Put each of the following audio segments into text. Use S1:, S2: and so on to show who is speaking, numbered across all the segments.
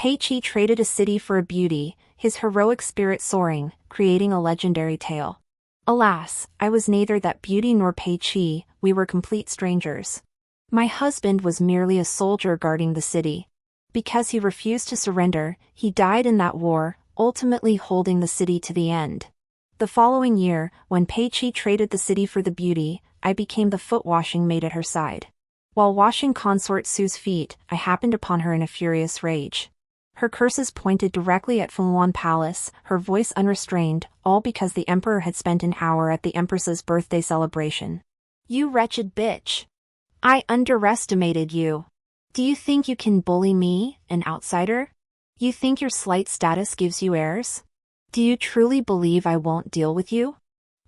S1: Pei Qi traded a city for a beauty, his heroic spirit soaring, creating a legendary tale. Alas, I was neither that beauty nor Pei Qi, we were complete strangers. My husband was merely a soldier guarding the city. Because he refused to surrender, he died in that war, ultimately holding the city to the end. The following year, when Pei Qi traded the city for the beauty, I became the foot-washing maid at her side. While washing consort Su's feet, I happened upon her in a furious rage. Her curses pointed directly at Fenghuan Palace, her voice unrestrained, all because the emperor had spent an hour at the empress's birthday celebration. "You wretched bitch! I underestimated you. Do you think you can bully me, an outsider? You think your slight status gives you airs? Do you truly believe I won't deal with you?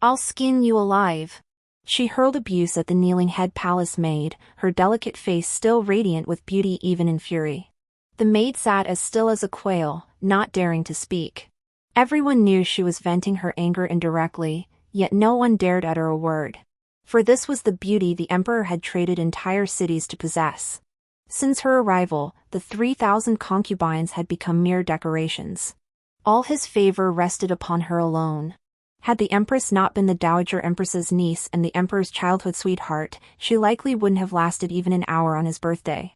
S1: I'll skin you alive." She hurled abuse at the kneeling head palace maid, her delicate face still radiant with beauty even in fury. The maid sat as still as a quail, not daring to speak. Everyone knew she was venting her anger indirectly, yet no one dared utter a word. For this was the beauty the emperor had traded entire cities to possess. Since her arrival, the 3,000 concubines had become mere decorations. All his favor rested upon her alone. Had the empress not been the dowager empress's niece and the emperor's childhood sweetheart, she likely wouldn't have lasted even an hour on his birthday.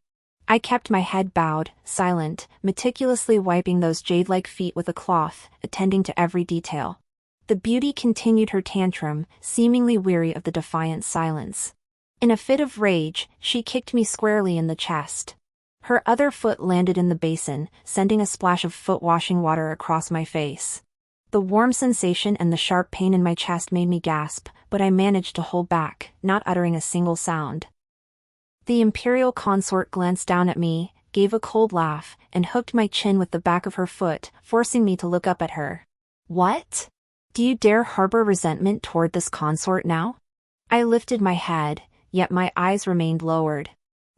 S1: I kept my head bowed, silent, meticulously wiping those jade-like feet with a cloth, attending to every detail. The beauty continued her tantrum, seemingly weary of the defiant silence. In a fit of rage, she kicked me squarely in the chest. Her other foot landed in the basin, sending a splash of foot-washing water across my face. The warm sensation and the sharp pain in my chest made me gasp, but I managed to hold back, not uttering a single sound. The imperial consort glanced down at me, gave a cold laugh, and hooked my chin with the back of her foot, forcing me to look up at her. "What? Do you dare harbor resentment toward this consort now?" I lifted my head, yet my eyes remained lowered.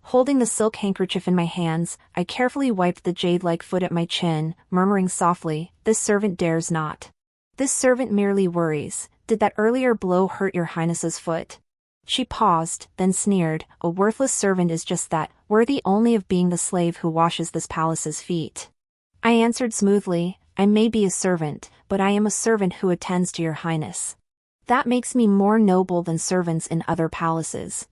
S1: Holding the silk handkerchief in my hands, I carefully wiped the jade-like foot at my chin, murmuring softly, "This servant dares not. This servant merely worries. Did that earlier blow hurt your highness's foot?" She paused, then sneered, "A worthless servant is just that, worthy only of being the slave who washes this palace's feet." I answered smoothly, "I may be a servant, but I am a servant who attends to your highness. That makes me more noble than servants in other palaces.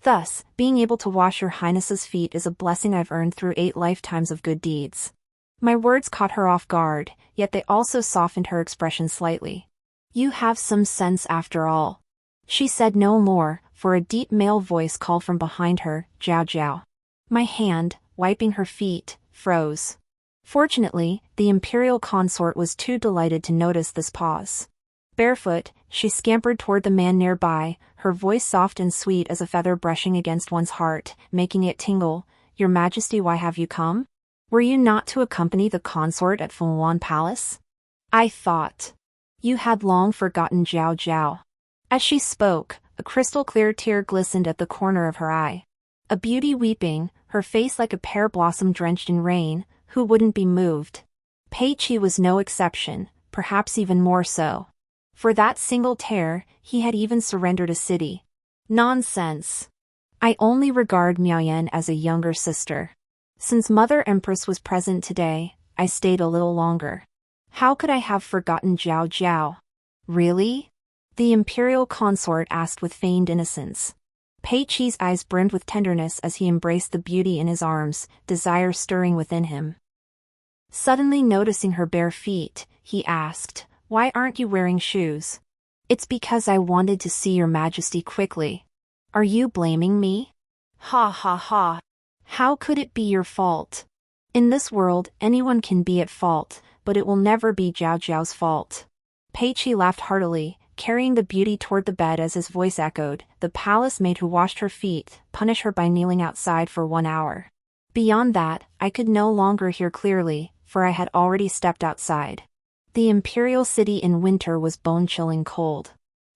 S1: Thus, being able to wash your highness's feet is a blessing I've earned through 8 lifetimes of good deeds." My words caught her off guard, yet they also softened her expression slightly. "You have some sense after all." She said no more, for a deep male voice called from behind her, "Jiao Jiao." My hand, wiping her feet, froze. Fortunately, the imperial consort was too delighted to notice this pause. Barefoot, she scampered toward the man nearby, her voice soft and sweet as a feather brushing against one's heart, making it tingle. "Your Majesty, why have you come? Were you not to accompany the consort at Fenghuan Palace? I thought you had long forgotten Jiao Jiao." As she spoke, a crystal-clear tear glistened at the corner of her eye. A beauty weeping, her face like a pear blossom drenched in rain, who wouldn't be moved? Pei Qi was no exception, perhaps even more so. For that single tear, he had even surrendered a city. Nonsense. I only regard Miaoyan as a younger sister. Since Mother Empress was present today, I stayed a little longer. How could I have forgotten Jiao Jiao? Really? The imperial consort asked with feigned innocence. Pei Qi's eyes brimmed with tenderness as he embraced the beauty in his arms, desire stirring within him. Suddenly noticing her bare feet, he asked, "Why aren't you wearing shoes?" "It's because I wanted to see your Majesty quickly." "Are you blaming me?" "Ha ha ha. How could it be your fault? In this world, anyone can be at fault, but it will never be Jiao Jiao's fault." Pei Qi laughed heartily, carrying the beauty toward the bed as his voice echoed, "The palace maid who washed her feet, punish her by kneeling outside for 1 hour." Beyond that, I could no longer hear clearly, for I had already stepped outside. The imperial city in winter was bone-chilling cold.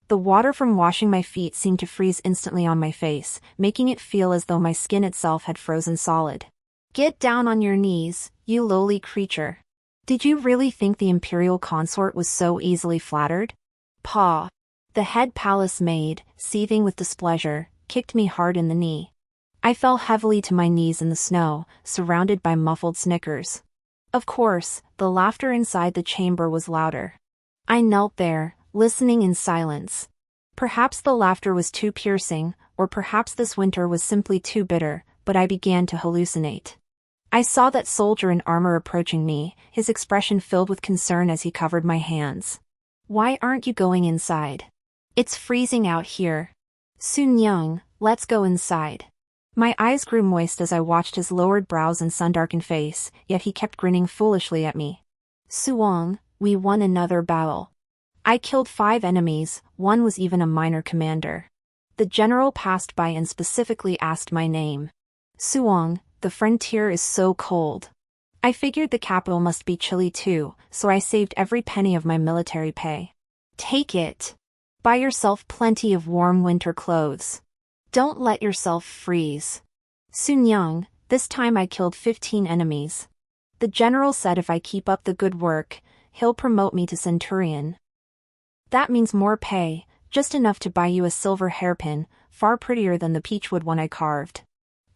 S1: The water from washing my feet seemed to freeze instantly on my face, making it feel as though my skin itself had frozen solid. "Get down on your knees, you lowly creature. Did you really think the imperial consort was so easily flattered?" "Paw." The head palace maid, seething with displeasure, kicked me hard in the knee. I fell heavily to my knees in the snow, surrounded by muffled snickers. Of course, the laughter inside the chamber was louder. I knelt there, listening in silence. Perhaps the laughter was too piercing, or perhaps this winter was simply too bitter, but I began to hallucinate. I saw that soldier in armor approaching me, his expression filled with concern as he covered my hands. Why aren't you going inside? It's freezing out here. Sun Young, let's go inside. My eyes grew moist as I watched his lowered brows and sun-darkened face, yet he kept grinning foolishly at me. Suong, we won another battle. I killed 5 enemies, one was even a minor commander. The general passed by and specifically asked my name. Suong, the frontier is so cold. I figured the capital must be chilly too, so I saved every penny of my military pay. Take it. Buy yourself plenty of warm winter clothes. Don't let yourself freeze. Sun Young, this time I killed 15 enemies. The general said if I keep up the good work, he'll promote me to centurion. That means more pay, just enough to buy you a silver hairpin, far prettier than the peachwood one I carved.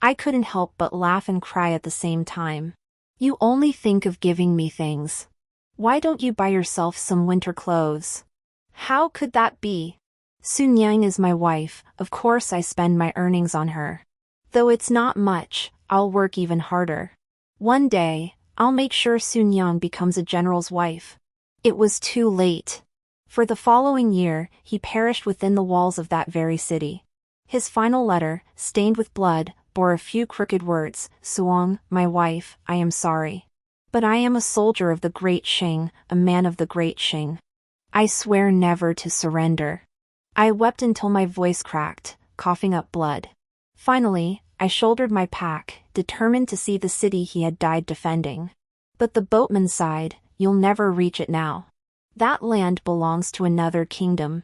S1: I couldn't help but laugh and cry at the same time. You only think of giving me things. Why don't you buy yourself some winter clothes? How could that be? Sun Yang is my wife, of course I spend my earnings on her. Though it's not much, I'll work even harder. One day, I'll make sure Sun Yang becomes a general's wife. It was too late. For the following year, he perished within the walls of that very city. His final letter, stained with blood, bore a few crooked words, Suong, my wife, I am sorry. But I am a soldier of the Great Qing, a man of the Great Qing. I swear never to surrender. I wept until my voice cracked, coughing up blood. Finally, I shouldered my pack, determined to see the city he had died defending. But the boatman sighed, you'll never reach it now. That land belongs to another kingdom.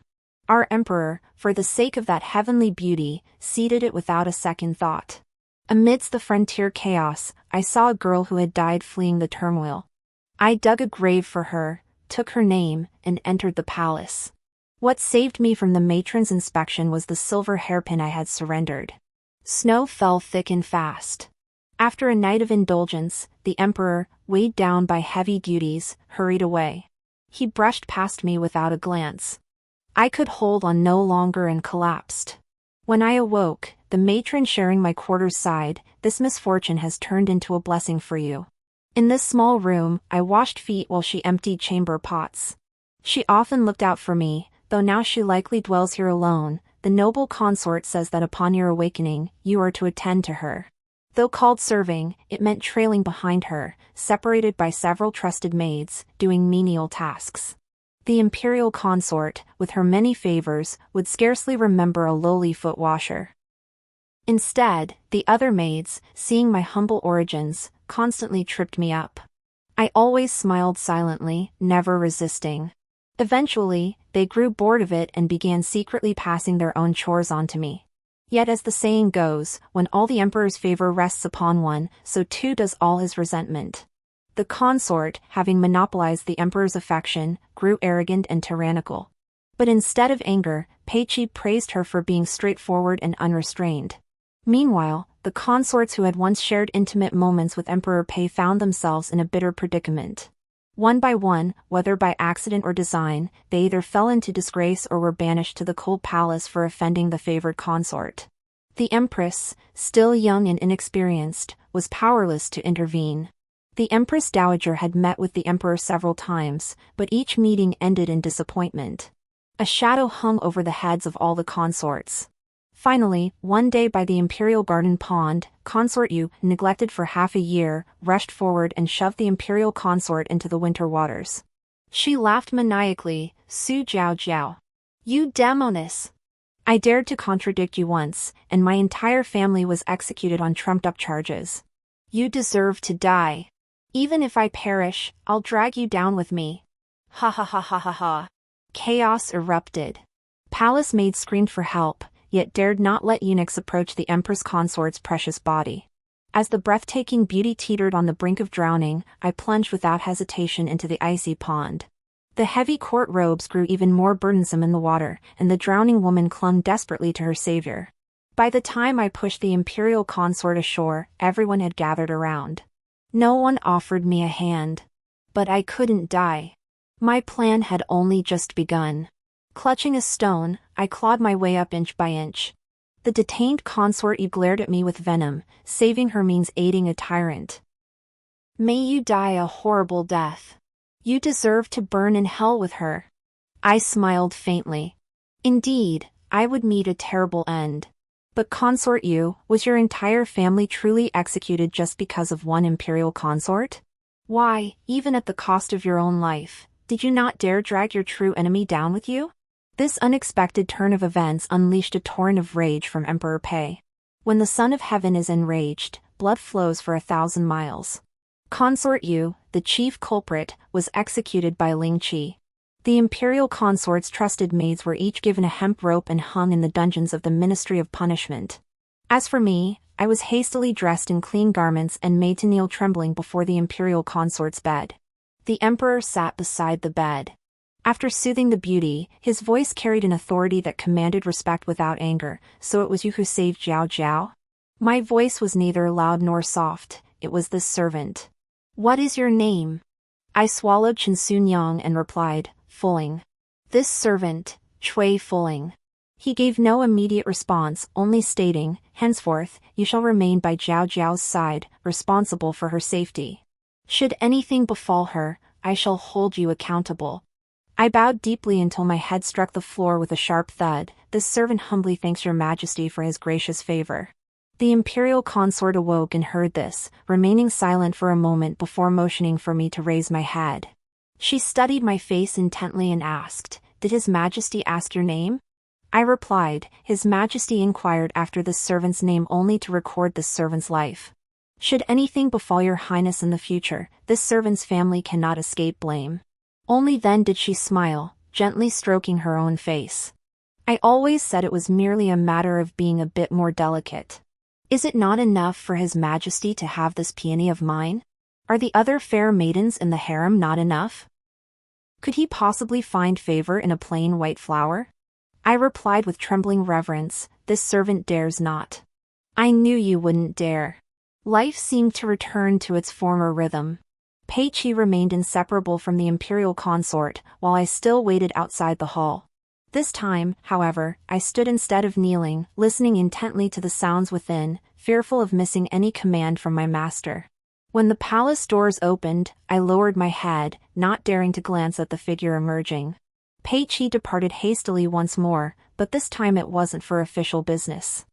S1: Our emperor, for the sake of that heavenly beauty, ceded it without a second thought. Amidst the frontier chaos, I saw a girl who had died fleeing the turmoil. I dug a grave for her, took her name, and entered the palace. What saved me from the matron's inspection was the silver hairpin I had surrendered. Snow fell thick and fast. After a night of indulgence, the emperor, weighed down by heavy duties, hurried away. He brushed past me without a glance. I could hold on no longer and collapsed. When I awoke, the matron sharing my quarters sighed, this misfortune has turned into a blessing for you. In this small room, I washed feet while she emptied chamber pots. She often looked out for me, though now she likely dwells here alone. The noble consort says that upon your awakening, you are to attend to her. Though called serving, it meant trailing behind her, separated by several trusted maids, doing menial tasks. The imperial consort, with her many favors, would scarcely remember a lowly foot washer. Instead, the other maids, seeing my humble origins, constantly tripped me up. I always smiled silently, never resisting. Eventually, they grew bored of it and began secretly passing their own chores on to me. Yet as the saying goes, when all the emperor's favor rests upon one, so too does all his resentment. The consort, having monopolized the emperor's affection, grew arrogant and tyrannical. But instead of anger, Pei Qi praised her for being straightforward and unrestrained. Meanwhile, the consorts who had once shared intimate moments with Emperor Pei found themselves in a bitter predicament. One by one, whether by accident or design, they either fell into disgrace or were banished to the cold palace for offending the favored consort. The empress, still young and inexperienced, was powerless to intervene. The empress dowager had met with the emperor several times, but each meeting ended in disappointment. A shadow hung over the heads of all the consorts. Finally, one day by the imperial garden pond, Consort Yu, neglected for half a year, rushed forward and shoved the imperial consort into the winter waters. She laughed maniacally, Su Jiao Jiao. You demoness! I dared to contradict you once, and my entire family was executed on trumped-up charges. You deserve to die. Even if I perish, I'll drag you down with me. Ha ha ha ha ha ha. Chaos erupted. Palace maids screamed for help, yet dared not let eunuchs approach the empress consort's precious body. As the breathtaking beauty teetered on the brink of drowning, I plunged without hesitation into the icy pond. The heavy court robes grew even more burdensome in the water, and the drowning woman clung desperately to her savior. By the time I pushed the imperial consort ashore, everyone had gathered around. No one offered me a hand. But I couldn't die. My plan had only just begun. Clutching a stone, I clawed my way up inch by inch. The detained consort glared at me with venom. Saving her means aiding a tyrant. May you die a horrible death. You deserve to burn in hell with her. I smiled faintly. Indeed, I would meet a terrible end. But consort you, was your entire family truly executed just because of one imperial consort? Why, even at the cost of your own life, did you not dare drag your true enemy down with you? This unexpected turn of events unleashed a torrent of rage from Emperor Pei. When the Son of Heaven is enraged, blood flows for 1,000 miles. Consort Yu, the chief culprit, was executed by Ling Qi. The imperial consort's trusted maids were each given a hemp rope and hung in the dungeons of the Ministry of Punishment. As for me, I was hastily dressed in clean garments and made to kneel trembling before the imperial consort's bed. The emperor sat beside the bed. After soothing the beauty, his voice carried an authority that commanded respect without anger. So it was you who saved Jiao Jiao? My voice was neither loud nor soft, it was this servant. What is your name? I swallowed Chinsun Yang and replied, Fuling. This servant, Chui Fuling. He gave no immediate response, only stating, henceforth, you shall remain by Jiao Jiao's side, responsible for her safety. Should anything befall her, I shall hold you accountable. I bowed deeply until my head struck the floor with a sharp thud. This servant humbly thanks your majesty for his gracious favor. The imperial consort awoke and heard this, remaining silent for a moment before motioning for me to raise my head. She studied my face intently and asked, Did His Majesty ask your name? I replied, His Majesty inquired after this servant's name only to record this servant's life. Should anything befall your highness in the future, this servant's family cannot escape blame. Only then did she smile, gently stroking her own face. I always said it was merely a matter of being a bit more delicate. Is it not enough for His Majesty to have this peony of mine? Are the other fair maidens in the harem not enough? Could he possibly find favor in a plain white flower? I replied with trembling reverence, This servant dares not. I knew you wouldn't dare. Life seemed to return to its former rhythm. Pei Qi remained inseparable from the imperial consort, while I still waited outside the hall. This time, however, I stood instead of kneeling, listening intently to the sounds within, fearful of missing any command from my master. When the palace doors opened, I lowered my head, not daring to glance at the figure emerging. Pei Qi departed hastily once more, but this time it wasn't for official business.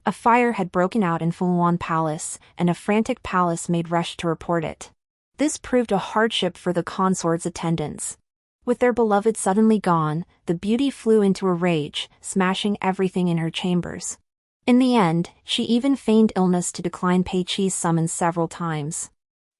S1: A fire had broken out in Fulwan Palace, and a frantic palace maid rushed to report it. This proved a hardship for the consort's attendants. With their beloved suddenly gone, the beauty flew into a rage, smashing everything in her chambers. In the end, she even feigned illness to decline Pei Qi's summons several times.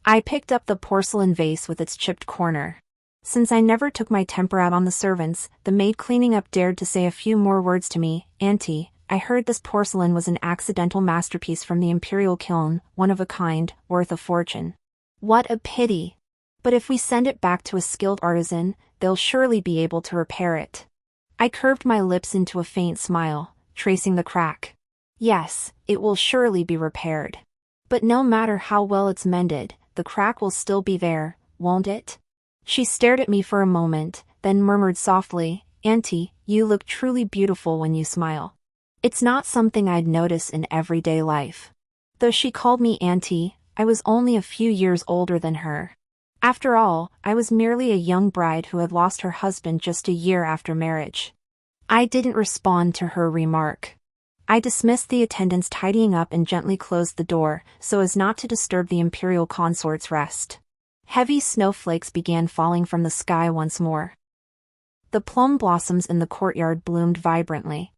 S1: I picked up the porcelain vase with its chipped corner. Since I never took my temper out on the servants, the maid cleaning up dared to say a few more words to me. Auntie, I heard this porcelain was an accidental masterpiece from the imperial kiln, one of a kind, worth a fortune. What a pity! But if we send it back to a skilled artisan, they'll surely be able to repair it. I curved my lips into a faint smile, tracing the crack. Yes, it will surely be repaired. But no matter how well it's mended, the crack will still be there, won't it? She stared at me for a moment, then murmured softly, Auntie, you look truly beautiful when you smile. It's not something I'd notice in everyday life. Though she called me Auntie, I was only a few years older than her. After all, I was merely a young bride who had lost her husband just a year after marriage. I didn't respond to her remark. I dismissed the attendants tidying up and gently closed the door, so as not to disturb the imperial consort's rest. Heavy snowflakes began falling from the sky once more. The plum blossoms in the courtyard bloomed vibrantly.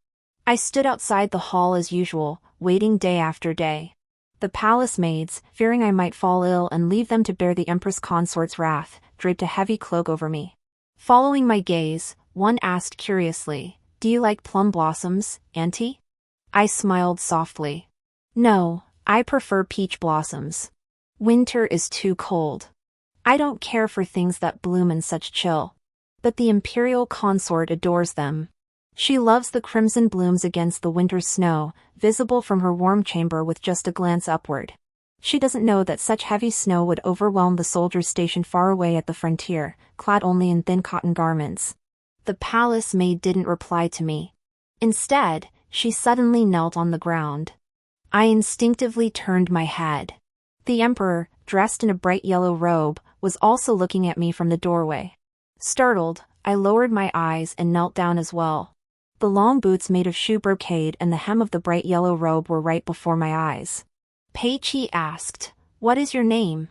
S1: I stood outside the hall as usual, waiting day after day. The palace maids, fearing I might fall ill and leave them to bear the empress consort's wrath, draped a heavy cloak over me. Following my gaze, one asked curiously, Do you like plum blossoms, Auntie? I smiled softly. No, I prefer peach blossoms. Winter is too cold. I don't care for things that bloom in such chill. But the imperial consort adores them. She loves the crimson blooms against the winter's snow, visible from her warm chamber with just a glance upward. She doesn't know that such heavy snow would overwhelm the soldiers stationed far away at the frontier, clad only in thin cotton garments. The palace maid didn't reply to me. Instead, she suddenly knelt on the ground. I instinctively turned my head. The emperor, dressed in a bright yellow robe, was also looking at me from the doorway. Startled, I lowered my eyes and knelt down as well. The long boots made of shoe brocade and the hem of the bright yellow robe were right before my eyes. Pei Qi asked, "What is your name?"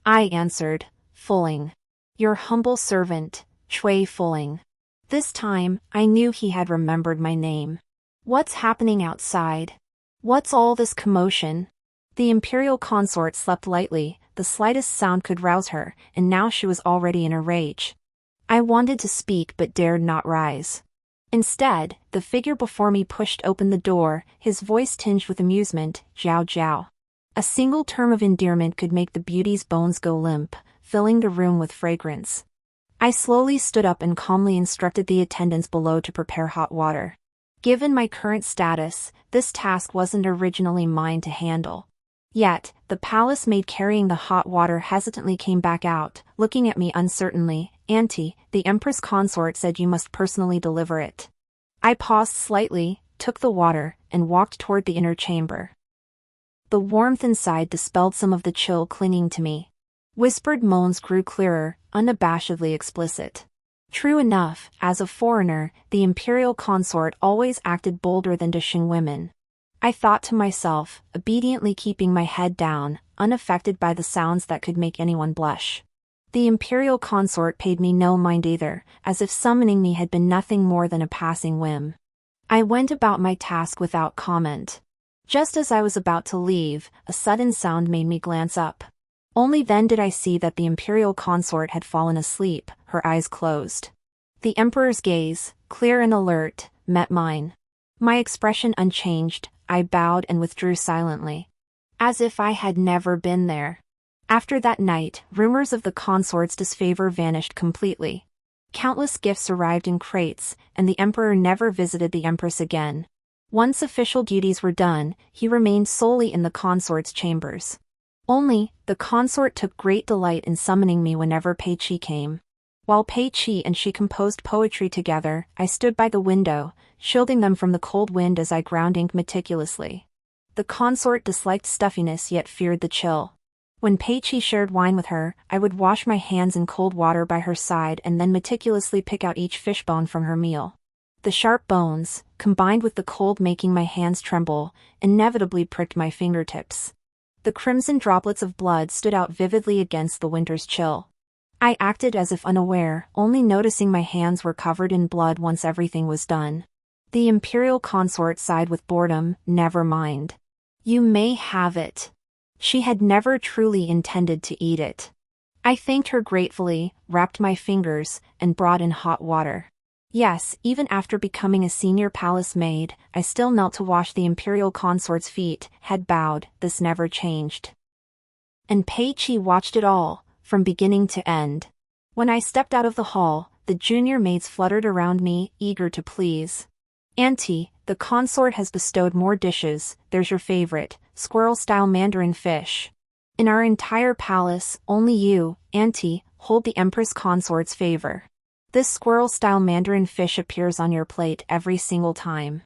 S1: I answered, "Fulling. Your humble servant, Cui Fulling." This time, I knew he had remembered my name. What's happening outside? What's all this commotion? The imperial consort slept lightly, the slightest sound could rouse her, and now she was already in a rage. I wanted to speak but dared not rise. Instead, the figure before me pushed open the door, his voice tinged with amusement, "Jiao Jiao." A single term of endearment could make the beauty's bones go limp, filling the room with fragrance. I slowly stood up and calmly instructed the attendants below to prepare hot water. Given my current status, this task wasn't originally mine to handle. Yet, the palace maid carrying the hot water hesitantly came back out, looking at me uncertainly. "Auntie, the Empress consort said you must personally deliver it." I paused slightly, took the water, and walked toward the inner chamber. The warmth inside dispelled some of the chill clinging to me. Whispered moans grew clearer, unabashedly explicit. True enough, as a foreigner, the imperial consort always acted bolder than Dashing women. I thought to myself, obediently keeping my head down, unaffected by the sounds that could make anyone blush. The imperial consort paid me no mind either, as if summoning me had been nothing more than a passing whim. I went about my task without comment. Just as I was about to leave, a sudden sound made me glance up. Only then did I see that the imperial consort had fallen asleep, her eyes closed. The emperor's gaze, clear and alert, met mine. My expression unchanged, I bowed and withdrew silently. As if I had never been there. After that night, rumors of the consort's disfavor vanished completely. Countless gifts arrived in crates, and the emperor never visited the empress again. Once official duties were done, he remained solely in the consort's chambers. Only, the consort took great delight in summoning me whenever Pei Qi came. While Pei Qi and she composed poetry together, I stood by the window, shielding them from the cold wind as I ground ink meticulously. The consort disliked stuffiness yet feared the chill. When Pei Qi shared wine with her, I would wash my hands in cold water by her side and then meticulously pick out each fishbone from her meal. The sharp bones, combined with the cold making my hands tremble, inevitably pricked my fingertips. The crimson droplets of blood stood out vividly against the winter's chill. I acted as if unaware, only noticing my hands were covered in blood once everything was done. The imperial consort sighed with boredom, "Never mind. You may have it." She had never truly intended to eat it. I thanked her gratefully, wrapped my fingers, and brought in hot water. Yes, even after becoming a senior palace maid, I still knelt to wash the imperial consort's feet, head bowed, this never changed. And Pei Qi watched it all, from beginning to end. When I stepped out of the hall, the junior maids fluttered around me, eager to please. "Auntie, the consort has bestowed more dishes, there's your favorite, squirrel-style mandarin fish. In our entire palace, only you, Auntie, hold the Empress consort's favor. This squirrel-style mandarin fish appears on your plate every single time."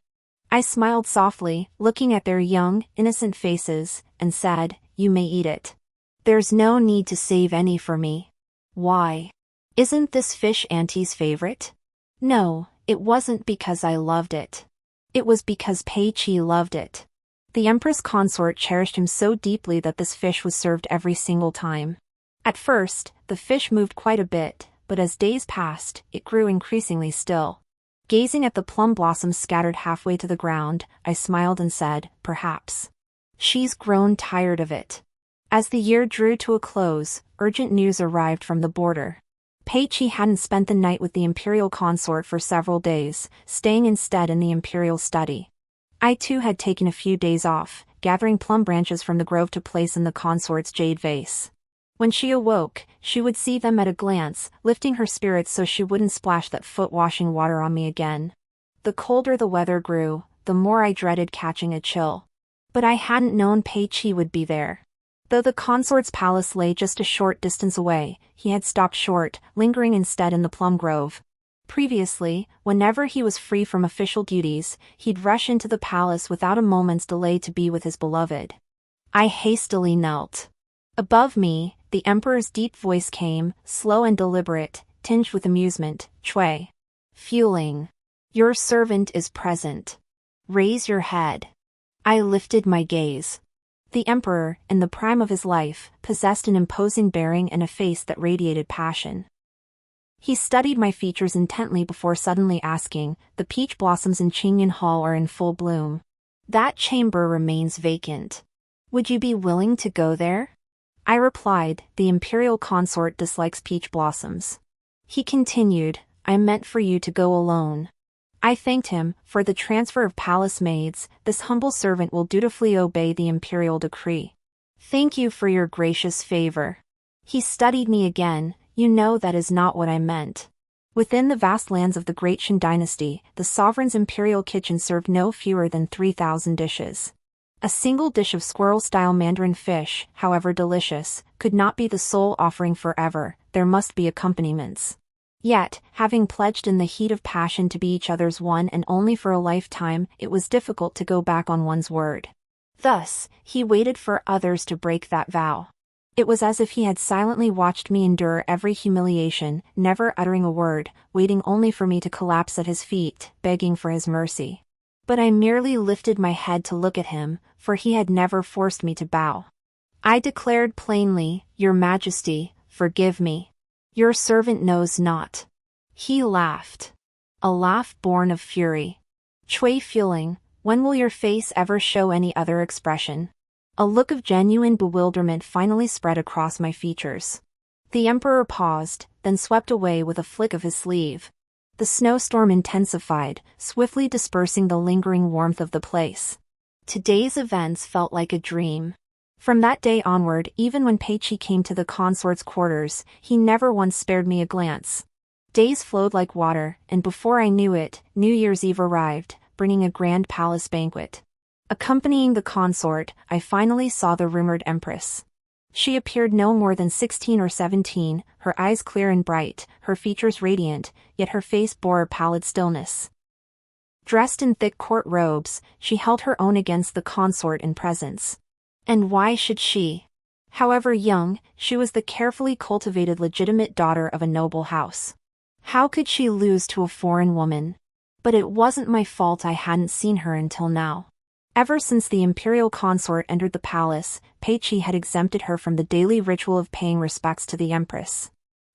S1: I smiled softly, looking at their young, innocent faces, and said, "You may eat it. There's no need to save any for me." "Why? Isn't this fish Auntie's favorite?" "No, it wasn't because I loved it. It was because Pei Qi loved it. The Empress consort cherished him so deeply that this fish was served every single time. At first, the fish moved quite a bit, but as days passed, it grew increasingly still. Gazing at the plum blossoms scattered halfway to the ground, I smiled and said, "Perhaps she's grown tired of it." As the year drew to a close, urgent news arrived from the border. Pei Qi hadn't spent the night with the imperial consort for several days, staying instead in the imperial study. I too had taken a few days off, gathering plum branches from the grove to place in the consort's jade vase. When she awoke, she would see them at a glance, lifting her spirits so she wouldn't splash that foot-washing water on me again. The colder the weather grew, the more I dreaded catching a chill. But I hadn't known Pei Qi would be there. Though the consort's palace lay just a short distance away, he had stopped short, lingering instead in the plum grove. Previously, whenever he was free from official duties, he'd rush into the palace without a moment's delay to be with his beloved. I hastily knelt. Above me, the emperor's deep voice came, slow and deliberate, tinged with amusement. Cui. Fueling. Your servant is present. Raise your head. I lifted my gaze. The emperor, in the prime of his life, possessed an imposing bearing and a face that radiated passion. He studied my features intently before suddenly asking, "The peach blossoms in Qingyan Hall are in full bloom. That chamber remains vacant. Would you be willing to go there?" I replied, "The imperial consort dislikes peach blossoms." He continued, "I meant for you to go alone." I thanked him. For the transfer of palace maids, this humble servant will dutifully obey the imperial decree. Thank you for your gracious favor. He studied me again. You know that is not what I meant. Within the vast lands of the Great Qin dynasty, the sovereign's imperial kitchen served no fewer than 3,000 dishes. A single dish of squirrel-style mandarin fish, however delicious, could not be the sole offering forever. There must be accompaniments. Yet, having pledged in the heat of passion to be each other's one and only for a lifetime, it was difficult to go back on one's word. Thus, he waited for others to break that vow. It was as if he had silently watched me endure every humiliation, never uttering a word, waiting only for me to collapse at his feet, begging for his mercy. But I merely lifted my head to look at him, for he had never forced me to bow. I declared plainly, "Your Majesty, forgive me. Your servant knows not." He laughed. A laugh born of fury. Cui Fueling, when will your face ever show any other expression? A look of genuine bewilderment finally spread across my features. The emperor paused, then swept away with a flick of his sleeve. The snowstorm intensified, swiftly dispersing the lingering warmth of the place. Today's events felt like a dream. From that day onward, even when Pei Qi came to the consort's quarters, he never once spared me a glance. Days flowed like water, and before I knew it, New Year's Eve arrived, bringing a grand palace banquet. Accompanying the consort, I finally saw the rumored empress. She appeared no more than 16 or 17, her eyes clear and bright, her features radiant, yet her face bore a pallid stillness. Dressed in thick court robes, she held her own against the consort in presence. And why should she? However young, she was the carefully cultivated legitimate daughter of a noble house. How could she lose to a foreign woman? But it wasn't my fault I hadn't seen her until now. Ever since the imperial consort entered the palace, Pei Qi had exempted her from the daily ritual of paying respects to the empress.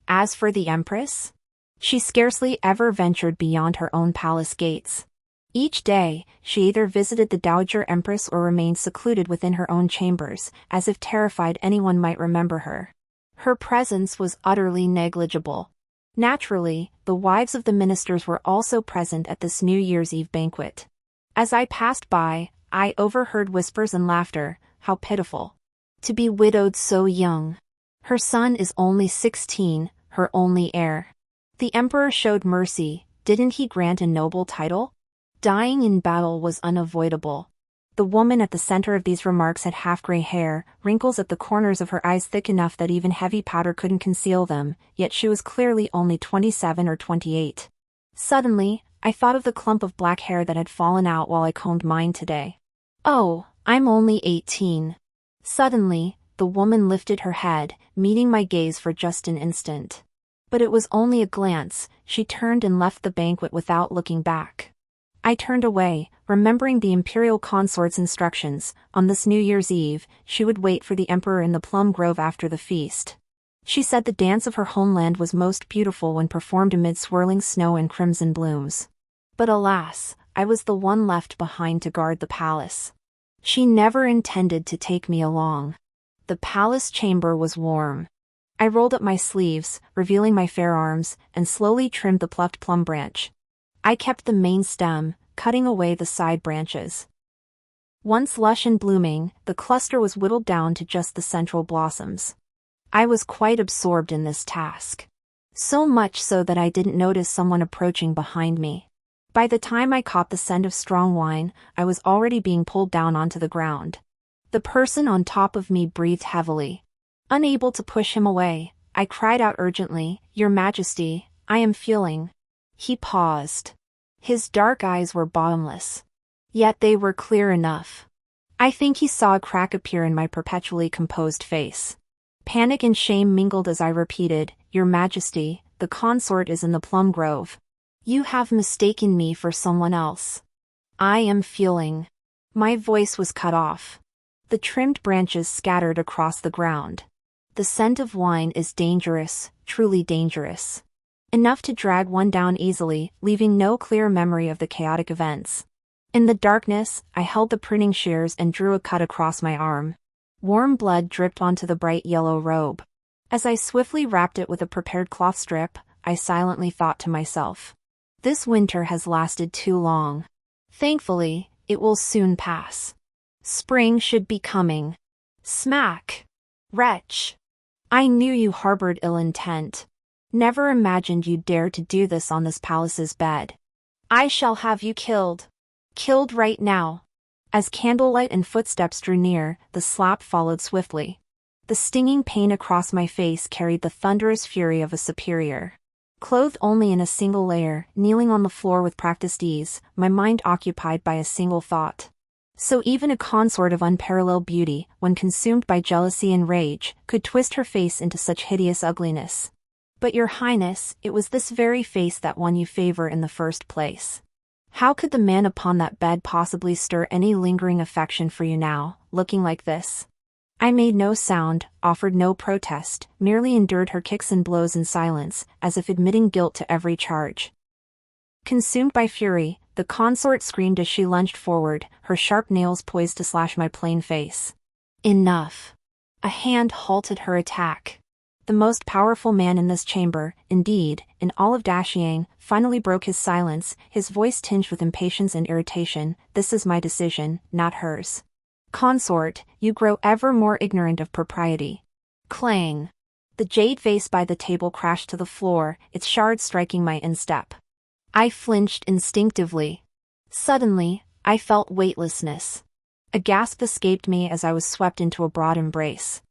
S1: As for the empress, she scarcely ever ventured beyond her own palace gates. Each day, she either visited the dowager empress or remained secluded within her own chambers, as if terrified anyone might remember her. Her presence was utterly negligible. Naturally, the wives of the ministers were also present at this New Year's Eve banquet. As I passed by, I overheard whispers and laughter. How pitiful. To be widowed so young. Her son is only 16, her only heir. The emperor showed mercy. Didn't he grant a noble title? Dying in battle was unavoidable. The woman at the center of these remarks had half-gray hair, wrinkles at the corners of her eyes thick enough that even heavy powder couldn't conceal them, yet she was clearly only 27 or 28. Suddenly, I thought of the clump of black hair that had fallen out while I combed mine today. Oh, I'm only 18. Suddenly, the woman lifted her head, meeting my gaze for just an instant. But it was only a glance. She turned and left the banquet without looking back. I turned away, remembering the imperial consort's instructions. On this New Year's Eve, she would wait for the emperor in the plum grove after the feast. She said the dance of her homeland was most beautiful when performed amid swirling snow and crimson blooms. But alas, I was the one left behind to guard the palace. She never intended to take me along. The palace chamber was warm. I rolled up my sleeves, revealing my fair arms, and slowly trimmed the plucked plum branch. I kept the main stem, cutting away the side branches. Once lush and blooming, the cluster was whittled down to just the central blossoms. I was quite absorbed in this task. So much so that I didn't notice someone approaching behind me. By the time I caught the scent of strong wine, I was already being pulled down onto the ground. The person on top of me breathed heavily. Unable to push him away, I cried out urgently, "Your Majesty, I am feeling." He paused. His dark eyes were bottomless. Yet they were clear enough. I think he saw a crack appear in my perpetually composed face. Panic and shame mingled as I repeated, "Your Majesty, the consort is in the plum grove. You have mistaken me for someone else. I am feeling." My voice was cut off. The trimmed branches scattered across the ground. The scent of wine is dangerous, truly dangerous. Enough to drag one down easily, leaving no clear memory of the chaotic events. In the darkness, I held the pruning shears and drew a cut across my arm. Warm blood dripped onto the bright yellow robe. As I swiftly wrapped it with a prepared cloth strip, I silently thought to myself, "This winter has lasted too long. Thankfully, it will soon pass. Spring should be coming." Smack! Wretch! I knew you harbored ill intent. Never imagined you'd dare to do this on this palace's bed. I shall have you killed. Killed right now. As candlelight and footsteps drew near, the slap followed swiftly. The stinging pain across my face carried the thunderous fury of a superior. Clothed only in a single layer, kneeling on the floor with practiced ease, my mind occupied by a single thought. So even a consort of unparalleled beauty, when consumed by jealousy and rage, could twist her face into such hideous ugliness. But Your Highness, it was this very face that won you favor in the first place. How could the man upon that bed possibly stir any lingering affection for you now, looking like this? I made no sound, offered no protest, merely endured her kicks and blows in silence, as if admitting guilt to every charge. Consumed by fury, the consort screamed as she lunged forward, her sharp nails poised to slash my plain face. Enough. A hand halted her attack. The most powerful man in this chamber, indeed, in all of Daxiang, finally broke his silence, his voice tinged with impatience and irritation. "This is my decision, not hers. Consort, you grow ever more ignorant of propriety." Clang! The jade vase by the table crashed to the floor, its shards striking my instep. I flinched instinctively. Suddenly, I felt weightlessness. A gasp escaped me as I was swept into a broad embrace.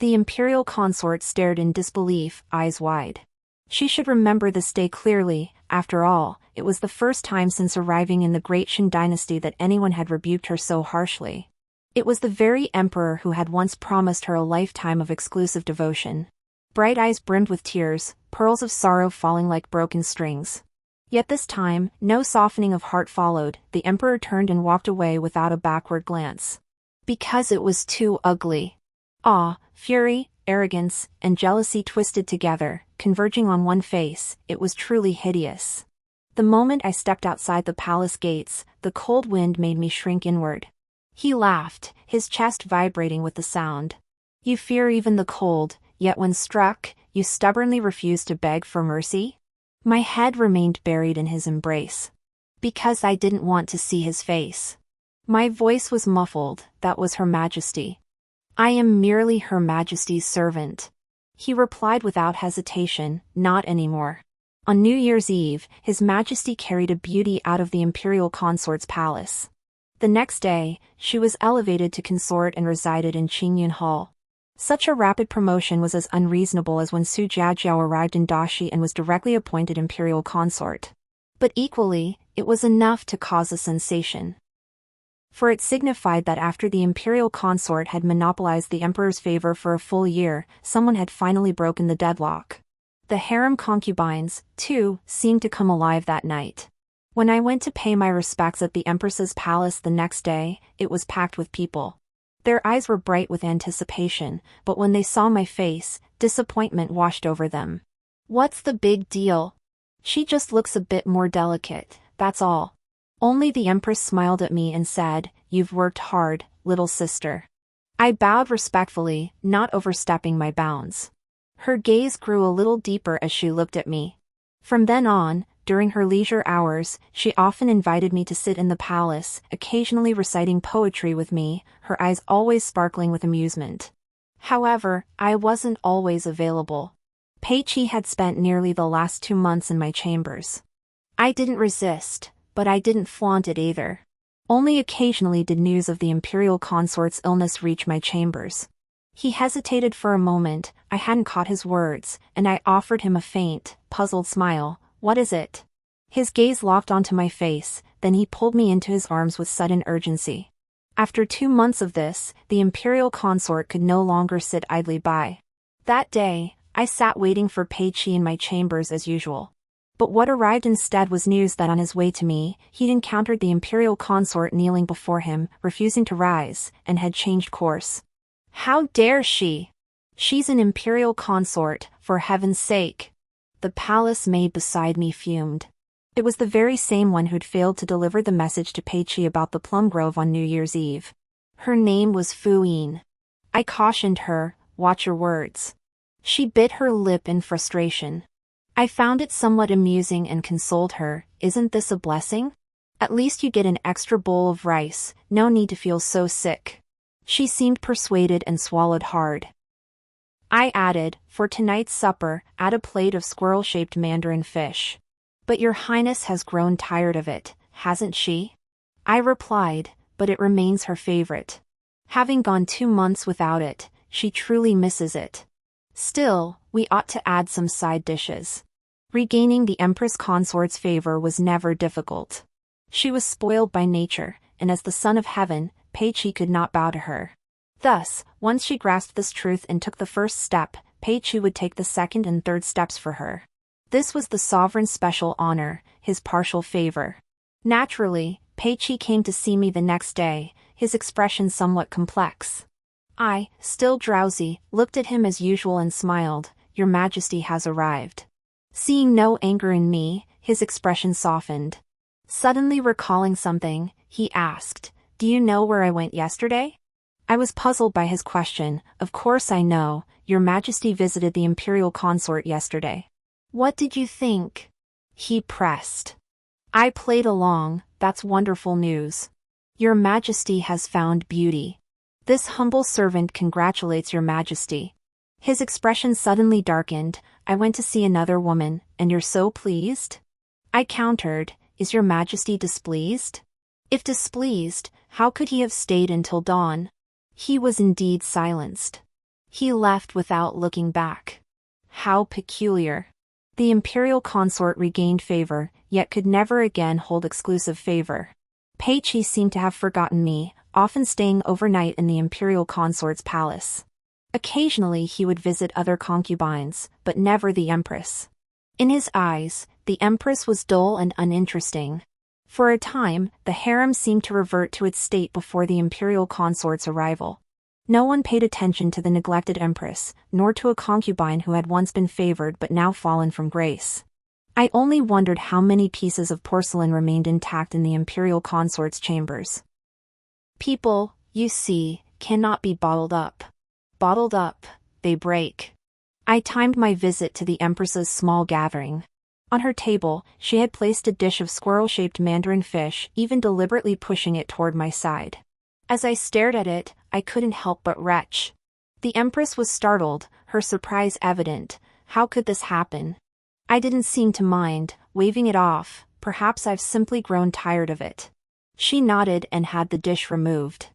S1: The imperial consort stared in disbelief, eyes wide. She should remember this day clearly. After all, it was the first time since arriving in the Great Qin dynasty that anyone had rebuked her so harshly. It was the very emperor who had once promised her a lifetime of exclusive devotion. Bright eyes brimmed with tears, pearls of sorrow falling like broken strings. Yet this time, no softening of heart followed. The emperor turned and walked away without a backward glance. Because it was too ugly. Awe, fury, arrogance, and jealousy twisted together, converging on one face. It was truly hideous. The moment I stepped outside the palace gates, the cold wind made me shrink inward. He laughed, his chest vibrating with the sound. "You fear even the cold, yet when struck, you stubbornly refuse to beg for mercy?" My head remained buried in his embrace. Because I didn't want to see his face. My voice was muffled. "That was Her Majesty. I am merely Her Majesty's servant." He replied without hesitation, "Not anymore." On New Year's Eve, His Majesty carried a beauty out of the imperial consort's palace. The next day, she was elevated to consort and resided in Qingyun Hall. Such a rapid promotion was as unreasonable as when Su Jiajiao arrived in Daxi and was directly appointed imperial consort. But equally, it was enough to cause a sensation. For it signified that after the imperial consort had monopolized the emperor's favor for a full year, someone had finally broken the deadlock. The harem concubines, too, seemed to come alive that night. When I went to pay my respects at the empress's palace the next day, it was packed with people. Their eyes were bright with anticipation, but when they saw my face, disappointment washed over them. "What's the big deal? She just looks a bit more delicate, that's all." Only the empress smiled at me and said, "You've worked hard, little sister." I bowed respectfully, not overstepping my bounds. Her gaze grew a little deeper as she looked at me. From then on, during her leisure hours, she often invited me to sit in the palace, occasionally reciting poetry with me, her eyes always sparkling with amusement. However, I wasn't always available. Pei Qi had spent nearly the last 2 months in my chambers. I didn't resist, but I didn't flaunt it either. Only occasionally did news of the imperial consort's illness reach my chambers. He hesitated for a moment, I hadn't caught his words, and I offered him a faint, puzzled smile. "What is it?" His gaze locked onto my face, then he pulled me into his arms with sudden urgency. After 2 months of this, the imperial consort could no longer sit idly by. That day, I sat waiting for Pei Qi in my chambers as usual. But what arrived instead was news that on his way to me, he'd encountered the imperial consort kneeling before him, refusing to rise, and had changed course. "How dare she? She's an imperial consort, for heaven's sake!" The palace maid beside me fumed. It was the very same one who'd failed to deliver the message to Pei Qi about the plum grove on New Year's Eve. Her name was Fu Yin. I cautioned her, "Watch your words." She bit her lip in frustration. I found it somewhat amusing and consoled her. "Isn't this a blessing? At least you get an extra bowl of rice, no need to feel so sick." She seemed persuaded and swallowed hard. I added, "For tonight's supper, add a plate of squirrel-shaped mandarin fish." "But your highness has grown tired of it, hasn't she?" I replied, "But it remains her favorite. Having gone 2 months without it, she truly misses it. Still, we ought to add some side dishes." Regaining the Empress Consort's favor was never difficult. She was spoiled by nature, and as the son of heaven, Pei Qi could not bow to her. Thus, once she grasped this truth and took the first step, Pei Qi would take the second and third steps for her. This was the sovereign's special honor, his partial favor. Naturally, Pei Qi came to see me the next day, his expression somewhat complex. I, still drowsy, looked at him as usual and smiled. "Your Majesty has arrived." Seeing no anger in me, his expression softened. Suddenly recalling something, he asked, "Do you know where I went yesterday?" I was puzzled by his question. "Of course I know, Your Majesty visited the imperial consort yesterday." "What did you think?" he pressed. I played along. "That's wonderful news. Your Majesty has found beauty. This humble servant congratulates Your Majesty." His expression suddenly darkened. "I went to see another woman, and you're so pleased?" I countered, "Is Your Majesty displeased?" If displeased, how could he have stayed until dawn? He was indeed silenced. He left without looking back. How peculiar. The imperial consort regained favor, yet could never again hold exclusive favor. Pei Qi seemed to have forgotten me, often staying overnight in the imperial consort's palace. Occasionally he would visit other concubines, but never the empress. In his eyes, the empress was dull and uninteresting. For a time, the harem seemed to revert to its state before the imperial consort's arrival. No one paid attention to the neglected empress, nor to a concubine who had once been favored but now fallen from grace. I only wondered how many pieces of porcelain remained intact in the imperial consort's chambers. People, you see, cannot be bottled up. Bottled up, they break. I timed my visit to the empress's small gathering. On her table, she had placed a dish of squirrel-shaped mandarin fish, even deliberately pushing it toward my side. As I stared at it, I couldn't help but retch. The empress was startled, her surprise evident. How could this happen? I didn't seem to mind, waving it off. Perhaps I've simply grown tired of it. She nodded and had the dish removed.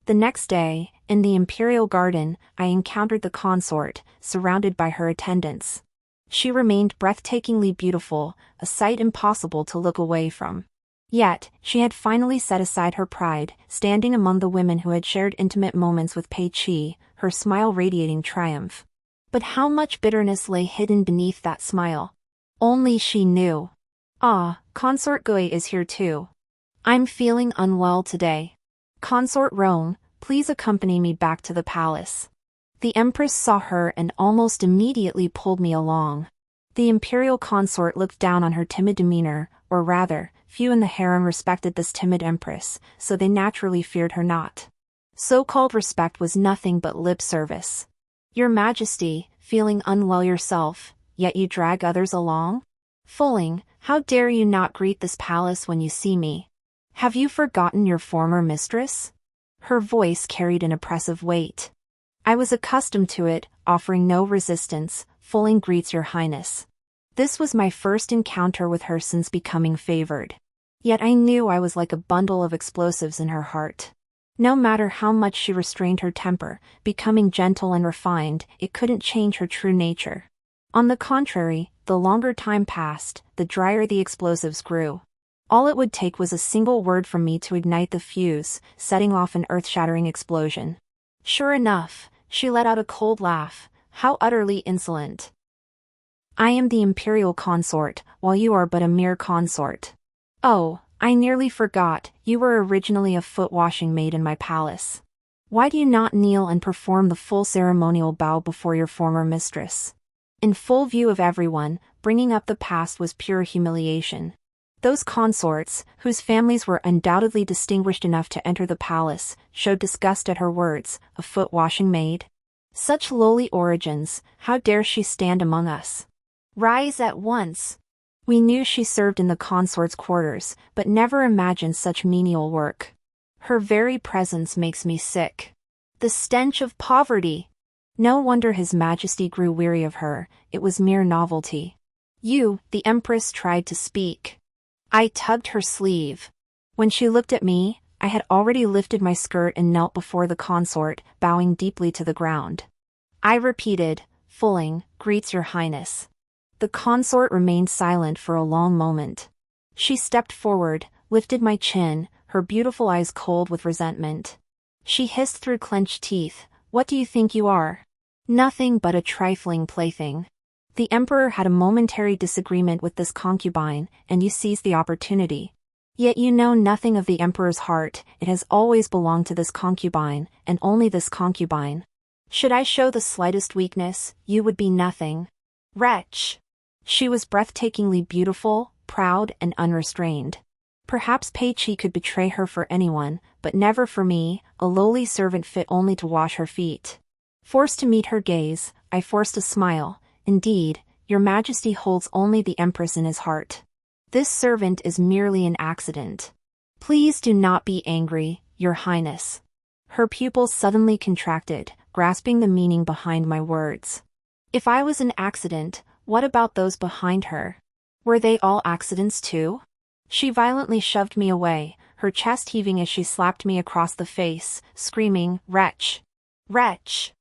S1: The next day, in the imperial garden, I encountered the consort, surrounded by her attendants. She remained breathtakingly beautiful, a sight impossible to look away from. Yet, she had finally set aside her pride, standing among the women who had shared intimate moments with Pei Qi, her smile radiating triumph. But how much bitterness lay hidden beneath that smile? Only she knew. "Ah, Consort Gui is here too. I'm feeling unwell today. Consort Roan, please accompany me back to the palace." The empress saw her and almost immediately pulled me along. The imperial consort looked down on her timid demeanor, or rather, few in the harem respected this timid empress, so they naturally feared her not. So-called respect was nothing but lip service. "Your Majesty, feeling unwell yourself, yet you drag others along? Fulling, how dare you not greet this palace when you see me? Have you forgotten your former mistress?" Her voice carried an oppressive weight. I was accustomed to it, offering no resistance. "Fulling greets your highness." This was my first encounter with her since becoming favored. Yet I knew I was like a bundle of explosives in her heart. No matter how much she restrained her temper, becoming gentle and refined, it couldn't change her true nature. On the contrary, the longer time passed, the drier the explosives grew. All it would take was a single word from me to ignite the fuse, setting off an earth-shattering explosion. Sure enough, she let out a cold laugh. How utterly insolent. I am the imperial consort, while you are but a mere consort. Oh, I nearly forgot, you were originally a foot-washing maid in my palace. Why do you not kneel and perform the full ceremonial bow before your former mistress? In full view of everyone, bringing up the past was pure humiliation. Those consorts, whose families were undoubtedly distinguished enough to enter the palace, showed disgust at her words, a foot-washing maid? Such lowly origins, how dare she stand among us? Rise at once! We knew she served in the consort's quarters, but never imagined such menial work. Her very presence makes me sick. The stench of poverty! No wonder His Majesty grew weary of her, it was mere novelty. You, the Empress, tried to speak. I tugged her sleeve. When she looked at me, I had already lifted my skirt and knelt before the consort, bowing deeply to the ground. I repeated, "Fulling, greets your Highness." The consort remained silent for a long moment. She stepped forward, lifted my chin, her beautiful eyes cold with resentment. She hissed through clenched teeth, "What do you think you are? Nothing but a trifling plaything." The emperor had a momentary disagreement with this concubine, and you seized the opportunity. Yet you know nothing of the emperor's heart, it has always belonged to this concubine, and only this concubine. Should I show the slightest weakness, you would be nothing. Wretch! She was breathtakingly beautiful, proud, and unrestrained. Perhaps Pei Qi could betray her for anyone, but never for me, a lowly servant fit only to wash her feet. Forced to meet her gaze, I forced a smile. Indeed, your Majesty holds only the Empress in his heart. This servant is merely an accident. Please do not be angry, your Highness. Her pupils suddenly contracted, grasping the meaning behind my words. If I was an accident, what about those behind her? Were they all accidents too? She violently shoved me away, her chest heaving as she slapped me across the face, screaming, "Wretch! Wretch!"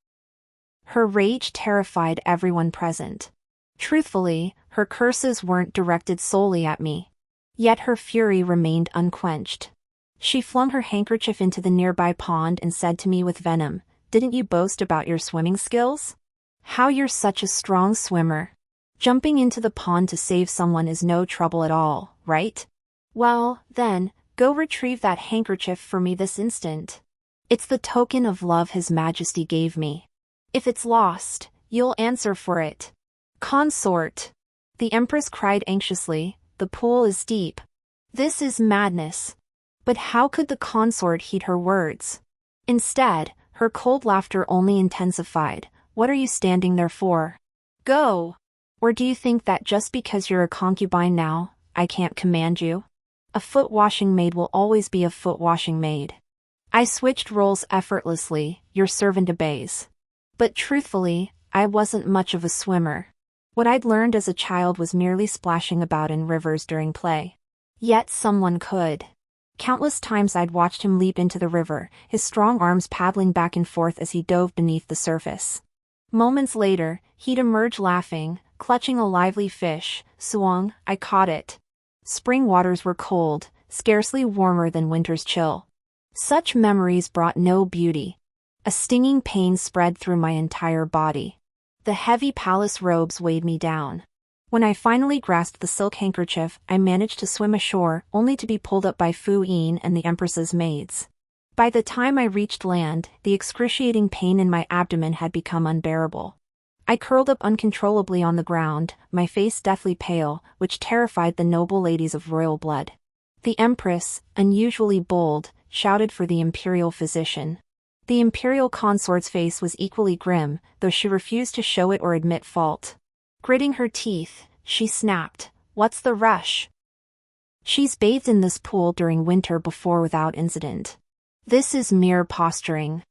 S1: Her rage terrified everyone present. Truthfully, her curses weren't directed solely at me. Yet her fury remained unquenched. She flung her handkerchief into the nearby pond and said to me with venom, "Didn't you boast about your swimming skills? How you're such a strong swimmer. Jumping into the pond to save someone is no trouble at all, right? Well, then, go retrieve that handkerchief for me this instant. It's the token of love His Majesty gave me. If it's lost, you'll answer for it." Consort! The Empress cried anxiously, "The pool is deep. This is madness." But how could the consort heed her words? Instead, her cold laughter only intensified. "What are you standing there for? Go! Or do you think that just because you're a concubine now, I can't command you? A foot-washing maid will always be a foot-washing maid. I switched roles effortlessly, your servant obeys. But truthfully, I wasn't much of a swimmer. What I'd learned as a child was merely splashing about in rivers during play. Yet someone could. Countless times I'd watched him leap into the river, his strong arms paddling back and forth as he dove beneath the surface. Moments later, he'd emerge laughing, clutching a lively fish. Swung, I caught it. Spring waters were cold, scarcely warmer than winter's chill. Such memories brought no beauty. A stinging pain spread through my entire body. The heavy palace robes weighed me down. When I finally grasped the silk handkerchief, I managed to swim ashore, only to be pulled up by Fu Yin and the Empress's maids. By the time I reached land, the excruciating pain in my abdomen had become unbearable. I curled up uncontrollably on the ground, my face deathly pale, which terrified the noble ladies of royal blood. The Empress, unusually bold, shouted for the imperial physician. The imperial consort's face was equally grim, though she refused to show it or admit fault. Gritting her teeth, she snapped, "What's the rush? She's bathed in this pool during winter before without incident. This is mere posturing.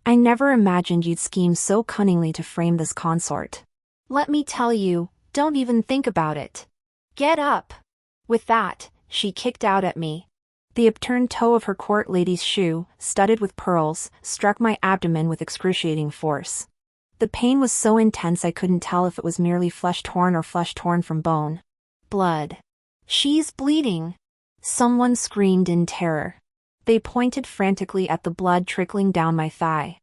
S1: I never imagined you'd scheme so cunningly to frame this consort. Let me tell you, don't even think about it. Get up!" With that, she kicked out at me. The upturned toe of her court lady's shoe, studded with pearls, struck my abdomen with excruciating force. The pain was so intense I couldn't tell if it was merely flesh torn or flesh torn from bone. Blood. She's bleeding. Someone screamed in terror. They pointed frantically at the blood trickling down my thigh.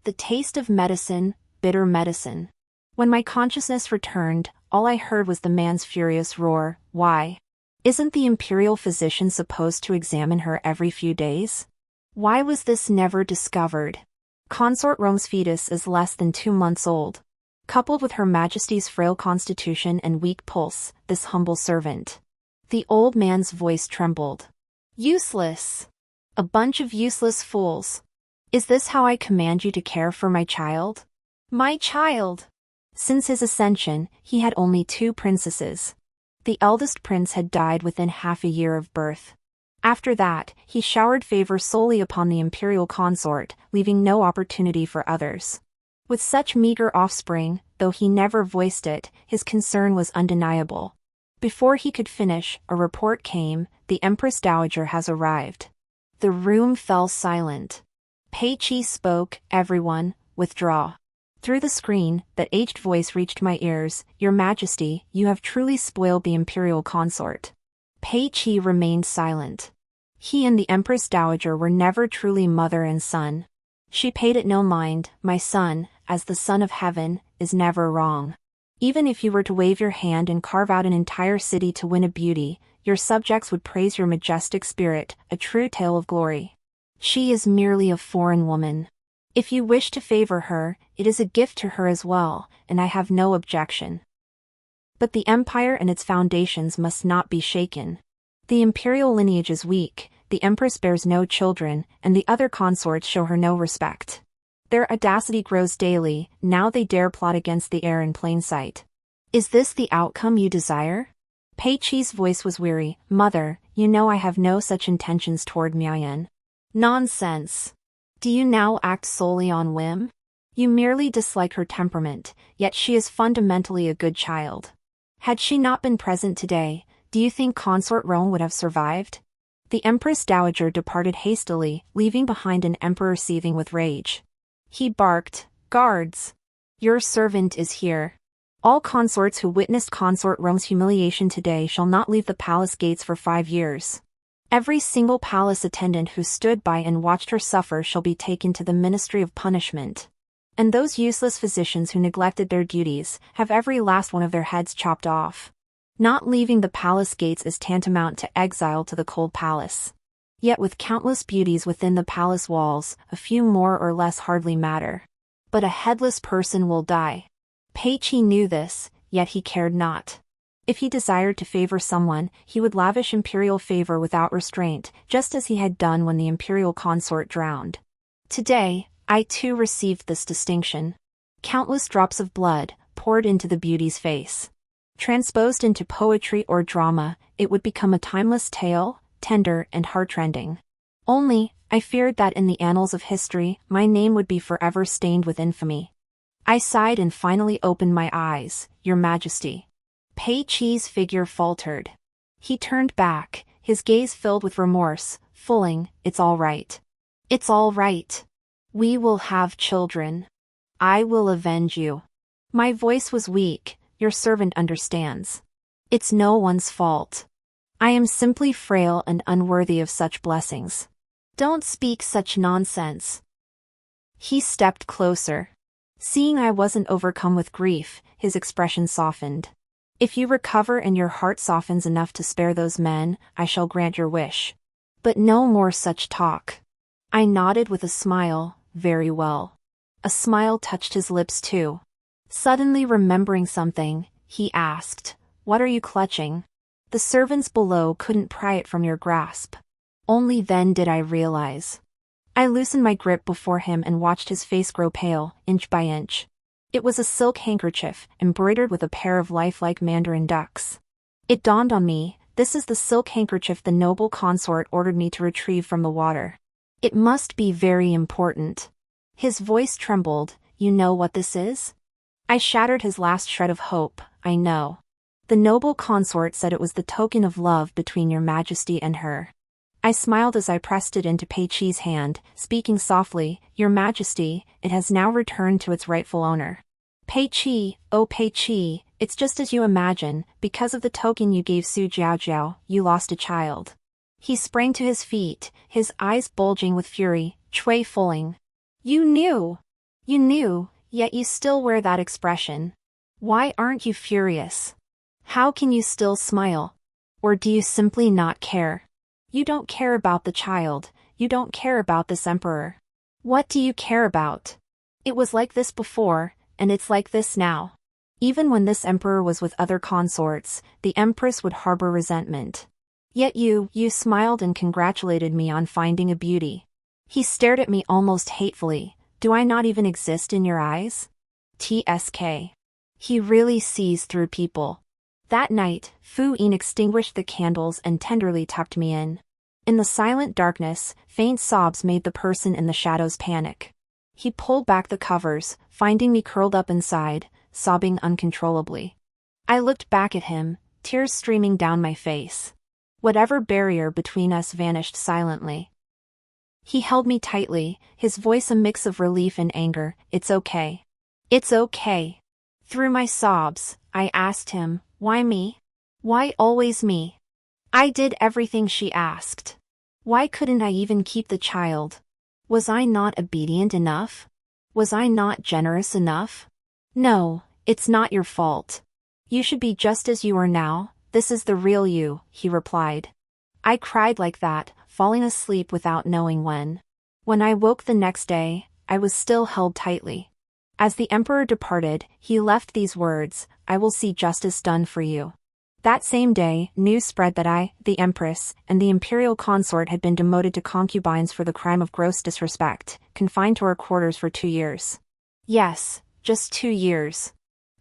S1: The taste of medicine, bitter medicine. When my consciousness returned, all I heard was the man's furious roar, "Why? Isn't the imperial physician supposed to examine her every few days? Why was this never discovered? Consort Rome's fetus is less than 2 months old. Coupled with Her Majesty's frail constitution and weak pulse, this humble servant." The old man's voice trembled. "Useless. A bunch of useless fools. Is this how I command you to care for my child? My child!" Since his ascension, he had only 2 princesses. The eldest prince had died within half a year of birth. After that, he showered favor solely upon the imperial consort, leaving no opportunity for others. With such meager offspring, though he never voiced it, his concern was undeniable. Before he could finish, a report came, "The Empress Dowager has arrived." The room fell silent. Pei Qi spoke, "Everyone, withdraw." Through the screen, that aged voice reached my ears, "Your Majesty, you have truly spoiled the imperial consort." Pei Qi remained silent. He and the Empress Dowager were never truly mother and son. She paid it no mind. "My son, as the son of heaven, is never wrong. Even if you were to wave your hand and carve out an entire city to win a beauty, your subjects would praise your majestic spirit, a true tale of glory. She is merely a foreign woman. If you wish to favor her, it is a gift to her as well, and I have no objection. But the empire and its foundations must not be shaken. The imperial lineage is weak, the empress bears no children, and the other consorts show her no respect. Their audacity grows daily, now they dare plot against the heir in plain sight. Is this the outcome you desire?" Pei Qi's voice was weary. "Mother, you know I have no such intentions toward Miayan." "Nonsense. Do you now act solely on whim? You merely dislike her temperament, yet she is fundamentally a good child. Had she not been present today, do you think Consort Rome would have survived?" The Empress Dowager departed hastily, leaving behind an emperor seething with rage. He barked, "Guards! Your servant is here. All consorts who witnessed Consort Rome's humiliation today shall not leave the palace gates for 5 years. Every single palace attendant who stood by and watched her suffer shall be taken to the Ministry of Punishment. And those useless physicians who neglected their duties, have every last one of their heads chopped off. Not leaving the palace gates is tantamount to exile to the cold palace. Yet with countless beauties within the palace walls, a few more or less hardly matter. But a headless person will die." Pei Qi knew this, yet he cared not. If he desired to favor someone, he would lavish imperial favor without restraint, just as he had done when the imperial consort drowned. Today, I too received this distinction. Countless drops of blood poured into the beauty's face. Transposed into poetry or drama, it would become a timeless tale, tender and heartrending. Only, I feared that in the annals of history, my name would be forever stained with infamy. I sighed and finally opened my eyes. "Your Majesty." Pei Qi's figure faltered. He turned back, his gaze filled with remorse, fulling, "It's all right. It's all right. We will have children. I will avenge you." My voice was weak. "Your servant understands. It's no one's fault. I am simply frail and unworthy of such blessings. Don't speak such nonsense." He stepped closer. Seeing I wasn't overcome with grief, his expression softened. "If you recover and your heart softens enough to spare those men, I shall grant your wish. But no more such talk." I nodded with a smile. "Very well." A smile touched his lips too. Suddenly remembering something, he asked, "What are you clutching?" "The servants below couldn't pry it from your grasp." Only then did I realize. I loosened my grip before him and watched his face grow pale, inch by inch. It was a silk handkerchief, embroidered with a pair of lifelike mandarin ducks. It dawned on me, this is the silk handkerchief the noble consort ordered me to retrieve from the water. It must be very important. His voice trembled. "You know what this is?" I shattered his last shred of hope. "I know. The noble consort said it was the token of love between your majesty and her. I smiled as I pressed it into Pei Qi's hand, speaking softly, Your Majesty, it has now returned to its rightful owner. Pei Qi, oh Pei Qi, it's just as you imagine, because of the token you gave Su Jiaojiao, you lost a child. He sprang to his feet, his eyes bulging with fury, Cui Fuling. You knew, yet you still wear that expression. Why aren't you furious? How can you still smile? Or do you simply not care? You don't care about the child, you don't care about this emperor. What do you care about? It was like this before, and it's like this now. Even when this emperor was with other consorts, the empress would harbor resentment. Yet you smiled and congratulated me on finding a beauty. He stared at me almost hatefully. Do I not even exist in your eyes? TSK. He really sees through people. That night, Fu Yin extinguished the candles and tenderly tucked me in. In the silent darkness, faint sobs made the person in the shadows panic. He pulled back the covers, finding me curled up inside, sobbing uncontrollably. I looked back at him, tears streaming down my face. Whatever barrier between us vanished silently. He held me tightly, his voice a mix of relief and anger. It's okay. It's okay. Through my sobs, I asked him, why me? Why always me? I did everything she asked. Why couldn't I even keep the child? Was I not obedient enough? Was I not generous enough? No, it's not your fault. You should be just as you are now, this is the real you, he replied. I cried like that, falling asleep without knowing when. When I woke the next day, I was still held tightly. As the emperor departed, he left these words, I will see justice done for you. That same day, news spread that I, the empress, and the imperial consort had been demoted to concubines for the crime of gross disrespect, confined to our quarters for 2 years. Yes, just 2 years.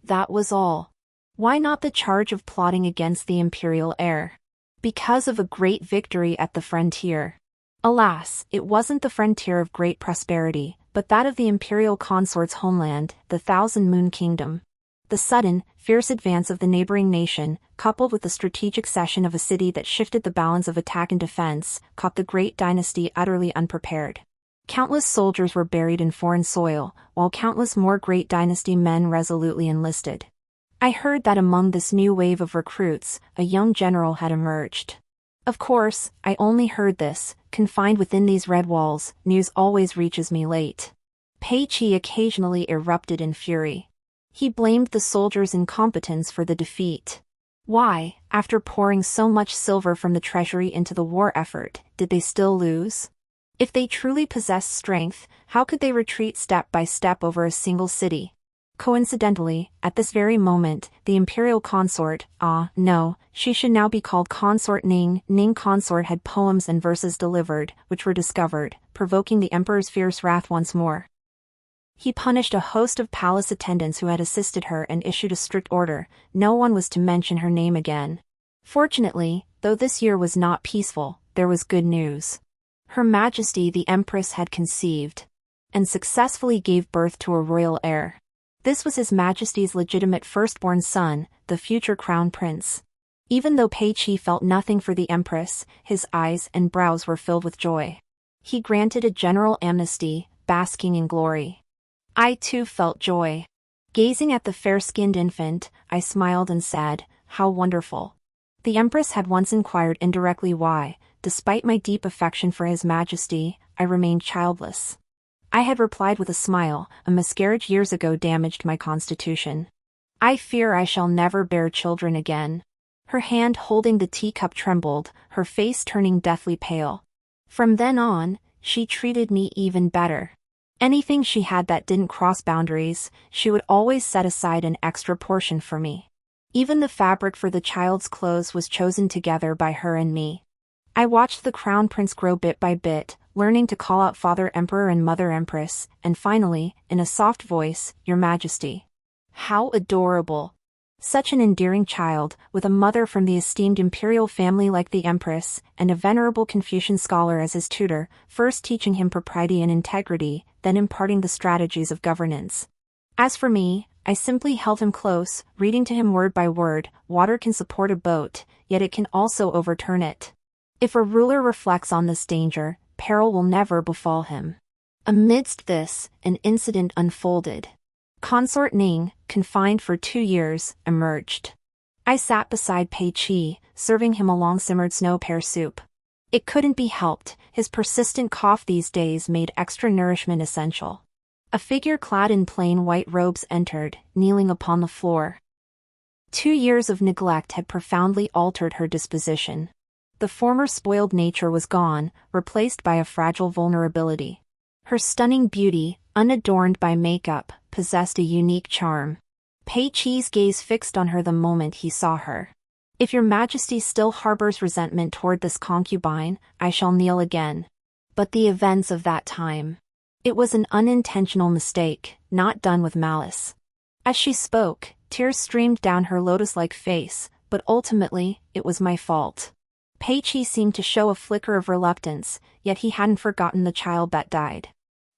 S1: That was all. Why not the charge of plotting against the imperial heir? Because of a great victory at the frontier. Alas, it wasn't the frontier of great prosperity, but that of the imperial consort's homeland, the Thousand Moon Kingdom. The sudden, fierce advance of the neighboring nation, coupled with the strategic cession of a city that shifted the balance of attack and defense, caught the great dynasty utterly unprepared. Countless soldiers were buried in foreign soil, while countless more great dynasty men resolutely enlisted. I heard that among this new wave of recruits, a young general had emerged. Of course, I only heard this, confined within these red walls, news always reaches me late. Pei Qi occasionally erupted in fury. He blamed the soldiers' incompetence for the defeat. Why, after pouring so much silver from the treasury into the war effort, did they still lose? If they truly possessed strength, how could they retreat step by step over a single city? Coincidentally, at this very moment, the imperial consort, no, she should now be called Consort Ning consort had poems and verses delivered, which were discovered, provoking the emperor's fierce wrath once more. He punished a host of palace attendants who had assisted her and issued a strict order, no one was to mention her name again. Fortunately, though this year was not peaceful, there was good news. Her Majesty the Empress had conceived, and successfully gave birth to a royal heir. This was His Majesty's legitimate firstborn son, the future crown prince. Even though Pei Qi felt nothing for the Empress, his eyes and brows were filled with joy. He granted a general amnesty, basking in glory. I too felt joy. Gazing at the fair-skinned infant, I smiled and said, how wonderful. The Empress had once inquired indirectly why, despite my deep affection for His Majesty, I remained childless. I had replied with a smile, a miscarriage years ago damaged my constitution. I fear I shall never bear children again. Her hand holding the teacup trembled, her face turning deathly pale. From then on, she treated me even better. Anything she had that didn't cross boundaries, she would always set aside an extra portion for me. Even the fabric for the child's clothes was chosen together by her and me. I watched the crown prince grow bit by bit, learning to call out Father Emperor and Mother Empress, and finally, in a soft voice, Your Majesty. How adorable! Such an endearing child, with a mother from the esteemed imperial family like the Empress, and a venerable Confucian scholar as his tutor, first teaching him propriety and integrity, then imparting the strategies of governance. As for me, I simply held him close, reading to him word by word. Water can support a boat, yet it can also overturn it. If a ruler reflects on this danger, peril will never befall him. Amidst this, an incident unfolded. Consort Ning, confined for 2 years, emerged. I sat beside Pei Qi, serving him a long-simmered snow pear soup. It couldn't be helped, his persistent cough these days made extra nourishment essential. A figure clad in plain white robes entered, kneeling upon the floor. 2 years of neglect had profoundly altered her disposition. The former spoiled nature was gone, replaced by a fragile vulnerability. Her stunning beauty, unadorned by makeup, possessed a unique charm. Pei Qi's gaze fixed on her the moment he saw her. If your majesty still harbors resentment toward this concubine, I shall kneel again. But the events of that time. It was an unintentional mistake, not done with malice. As she spoke, tears streamed down her lotus-like face, but ultimately, it was my fault. Pei Qi seemed to show a flicker of reluctance, yet he hadn't forgotten the child that died.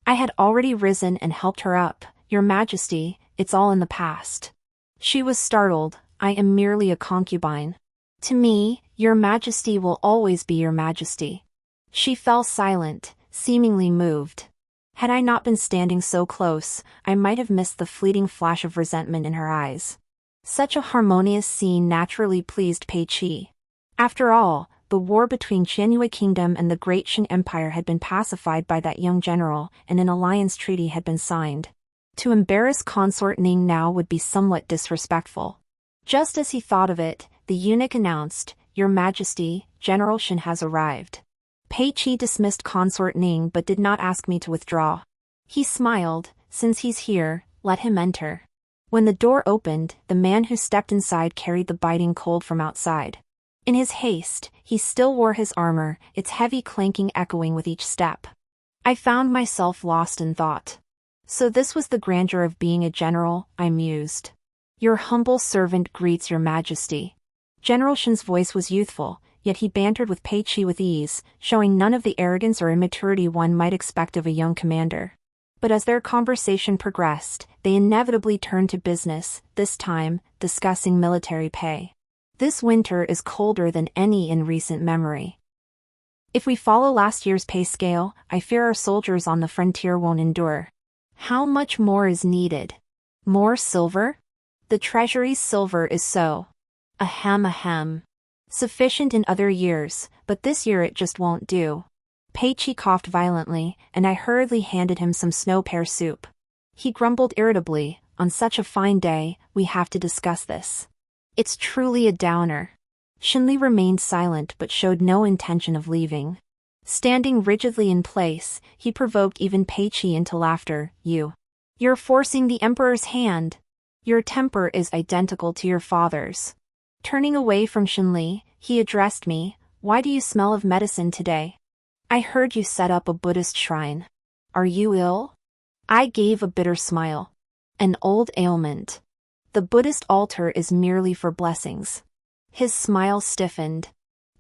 S1: I had already risen and helped her up. Your Majesty, it's all in the past. She was startled. I am merely a concubine. To me, Your Majesty will always be Your Majesty. She fell silent, seemingly moved. Had I not been standing so close, I might have missed the fleeting flash of resentment in her eyes. Such a harmonious scene naturally pleased Pei Qi. After all, the war between Qianyue Kingdom and the Great Shin Empire had been pacified by that young general, and an alliance treaty had been signed. To embarrass Consort Ning now would be somewhat disrespectful. Just as he thought of it, the eunuch announced, Your Majesty, General Shin has arrived. Pei Qi dismissed Consort Ning but did not ask me to withdraw. He smiled, since he's here, let him enter. When the door opened, the man who stepped inside carried the biting cold from outside. In his haste, he still wore his armor, its heavy clanking echoing with each step. I found myself lost in thought. So this was the grandeur of being a general, I mused. Your humble servant greets Your Majesty. General Shin's voice was youthful, yet he bantered with Pei Qi with ease, showing none of the arrogance or immaturity one might expect of a young commander. But as their conversation progressed, they inevitably turned to business, this time, discussing military pay. This winter is colder than any in recent memory. If we follow last year's pay scale, I fear our soldiers on the frontier won't endure. How much more is needed? More silver? The treasury's silver is so. Ahem. Sufficient in other years, but this year it just won't do. Pei Qi coughed violently, and I hurriedly handed him some snow pear soup. He grumbled irritably, on such a fine day, we have to discuss this. It's truly a downer. Xinli remained silent but showed no intention of leaving. Standing rigidly in place, he provoked even Pei Qi into laughter. You're forcing the emperor's hand. Your temper is identical to your father's. Turning away from Xinli, he addressed me, Why do you smell of medicine today? I heard you set up a Buddhist shrine. Are you ill? I gave a bitter smile. An old ailment. The Buddhist altar is merely for blessings. His smile stiffened.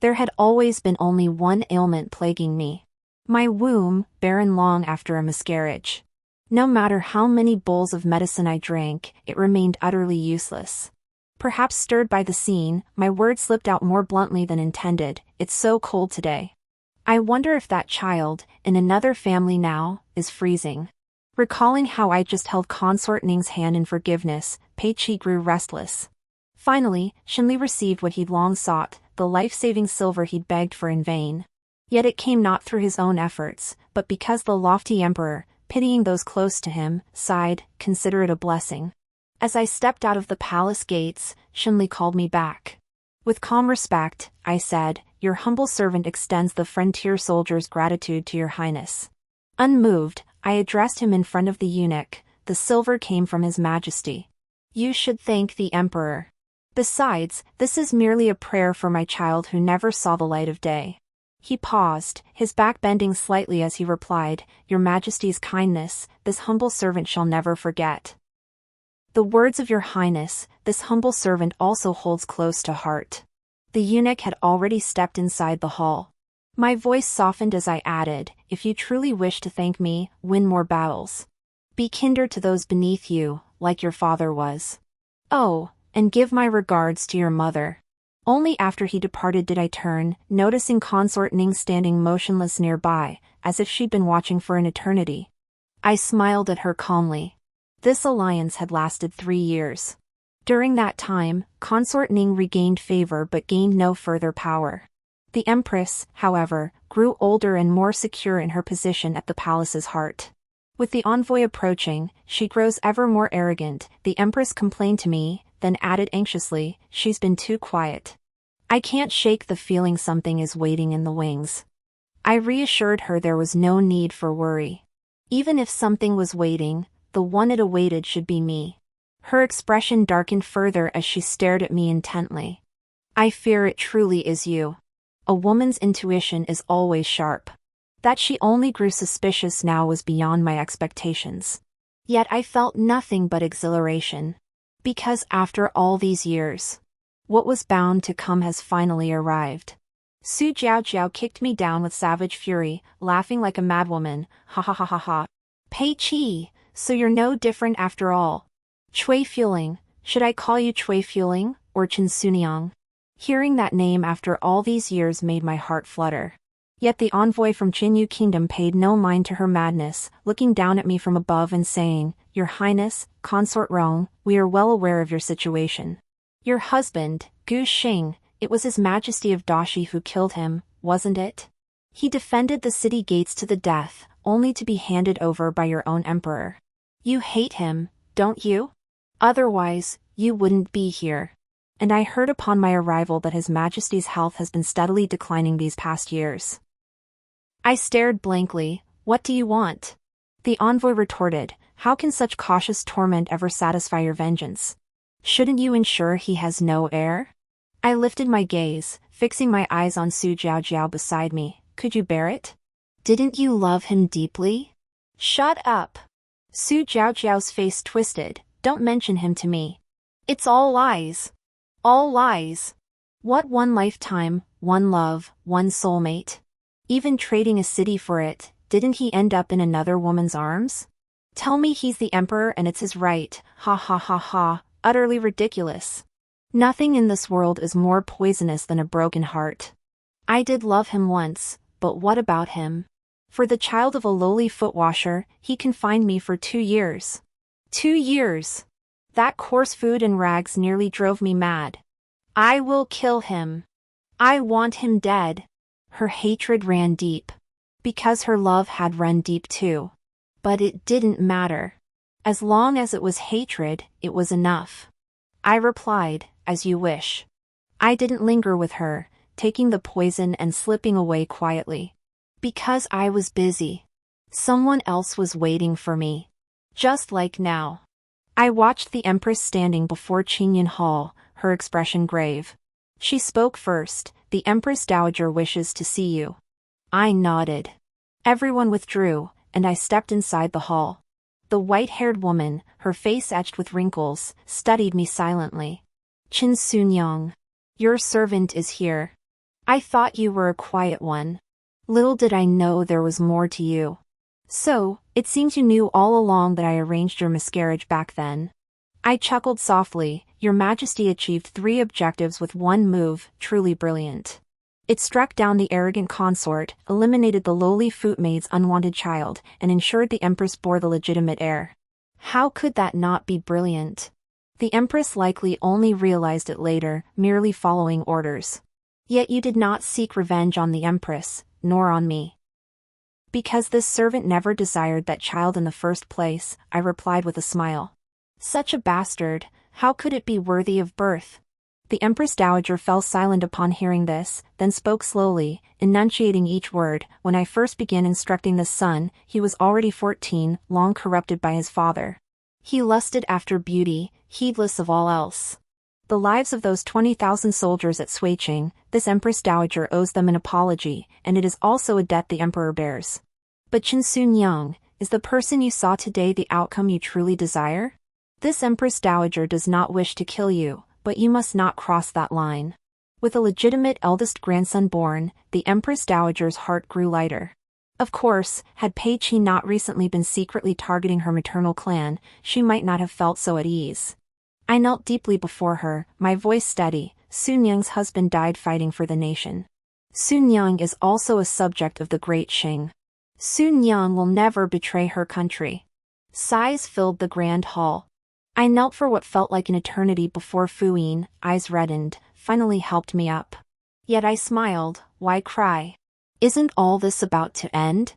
S1: There had always been only one ailment plaguing me. My womb, barren long after a miscarriage. No matter how many bowls of medicine I drank, it remained utterly useless. Perhaps stirred by the scene, my words slipped out more bluntly than intended, It's so cold today. I wonder if that child, in another family now, is freezing. Recalling how I just held Consort Ning's hand in forgiveness, Pei Qi grew restless. Finally, Xinli received what he'd long sought, the life-saving silver he'd begged for in vain. Yet it came not through his own efforts, but because the lofty emperor, pitying those close to him, sighed, Consider it a blessing. As I stepped out of the palace gates, Xinli called me back. With calm respect, I said, Your humble servant extends the frontier soldier's gratitude to Your Highness. Unmoved, I addressed him in front of the eunuch, The silver came from His Majesty. You should thank the emperor. Besides, this is merely a prayer for my child who never saw the light of day. He paused, his back bending slightly as he replied, Your Majesty's kindness, this humble servant shall never forget. The words of Your Highness, this humble servant also holds close to heart. The eunuch had already stepped inside the hall. My voice softened as I added, If you truly wish to thank me, win more battles. Be kinder to those beneath you, like your father was. Oh, and give my regards to your mother. Only after he departed did I turn, noticing Consort Ning standing motionless nearby, as if she'd been watching for an eternity. I smiled at her calmly. This alliance had lasted 3 years. During that time, Consort Ning regained favor but gained no further power. The Empress, however, grew older and more secure in her position at the palace's heart. With the envoy approaching, she grows ever more arrogant, the Empress complained to me, then added anxiously, she's been too quiet. I can't shake the feeling something is waiting in the wings. I reassured her there was no need for worry. Even if something was waiting, the one it awaited should be me. Her expression darkened further as she stared at me intently. I fear it truly is you. A woman's intuition is always sharp. That she only grew suspicious now was beyond my expectations. Yet I felt nothing but exhilaration. Because after all these years, what was bound to come has finally arrived. Su Jiaojiao kicked me down with savage fury, laughing like a madwoman, ha ha ha ha ha. Pei Qi, so you're no different after all. Chui Fueling, should I call you Chui Fueling, or Chen Suniang? Hearing that name after all these years made my heart flutter. Yet the envoy from Jinyu Kingdom paid no mind to her madness, looking down at me from above and saying, Your Highness, Consort Rong, we are well aware of your situation. Your husband, Gu Xing, it was His Majesty of Dashi who killed him, wasn't it? He defended the city gates to the death, only to be handed over by your own emperor. You hate him, don't you? Otherwise, you wouldn't be here. And I heard upon my arrival that His Majesty's health has been steadily declining these past years. I stared blankly. What do you want? The envoy retorted, how can such cautious torment ever satisfy your vengeance? Shouldn't you ensure he has no heir? I lifted my gaze, fixing my eyes on Su Jiaojiao beside me. Could you bear it? Didn't you love him deeply? Shut up. Su Jiaojiao's face twisted. Don't mention him to me. It's all lies. All lies. What one lifetime, one love, one soulmate? Even trading a city for it, didn't he end up in another woman's arms? Tell me he's the emperor and it's his right, ha ha ha ha, utterly ridiculous. Nothing in this world is more poisonous than a broken heart. I did love him once, but what about him? For the child of a lowly foot washer, he confined me for 2 years. 2 years! That coarse food and rags nearly drove me mad. I will kill him. I want him dead. Her hatred ran deep. Because her love had run deep too. But it didn't matter. As long as it was hatred, it was enough. I replied, as you wish. I didn't linger with her, taking the poison and slipping away quietly. Because I was busy. Someone else was waiting for me. Just like now. I watched the Empress standing before Qinyan Hall, her expression grave. She spoke first, the Empress Dowager wishes to see you. I nodded. Everyone withdrew, and I stepped inside the hall. The white-haired woman, her face etched with wrinkles, studied me silently. Qin Sunyang. Your servant is here. I thought you were a quiet one. Little did I know there was more to you. So, it seems you knew all along that I arranged your miscarriage back then. I chuckled softly. Your Majesty achieved 3 objectives with 1 move, truly brilliant. It struck down the arrogant consort, eliminated the lowly footmaid's unwanted child, and ensured the Empress bore the legitimate heir. How could that not be brilliant? The Empress likely only realized it later, merely following orders. Yet you did not seek revenge on the Empress, nor on me. Because this servant never desired that child in the first place, I replied with a smile. Such a bastard, how could it be worthy of birth? The Empress Dowager fell silent upon hearing this, then spoke slowly, enunciating each word. When I first began instructing this son, he was already 14, long corrupted by his father. He lusted after beauty, heedless of all else. The lives of those 20,000 soldiers at Suiqing, this Empress Dowager owes them an apology, and it is also a debt the Emperor bears. But Qin Sunyang, is the person you saw today the outcome you truly desire? This Empress Dowager does not wish to kill you, but you must not cross that line. With a legitimate eldest grandson born, the Empress Dowager's heart grew lighter. Of course, had Pei Qi not recently been secretly targeting her maternal clan, she might not have felt so at ease. I knelt deeply before her, my voice steady. Sun Yang's husband died fighting for the nation. Sun Yang is also a subject of the Great Qing. Sun Yang will never betray her country. Sighs filled the grand hall. I knelt for what felt like an eternity before Fu Yin, eyes reddened, finally helped me up. Yet I smiled. Why cry? Isn't all this about to end?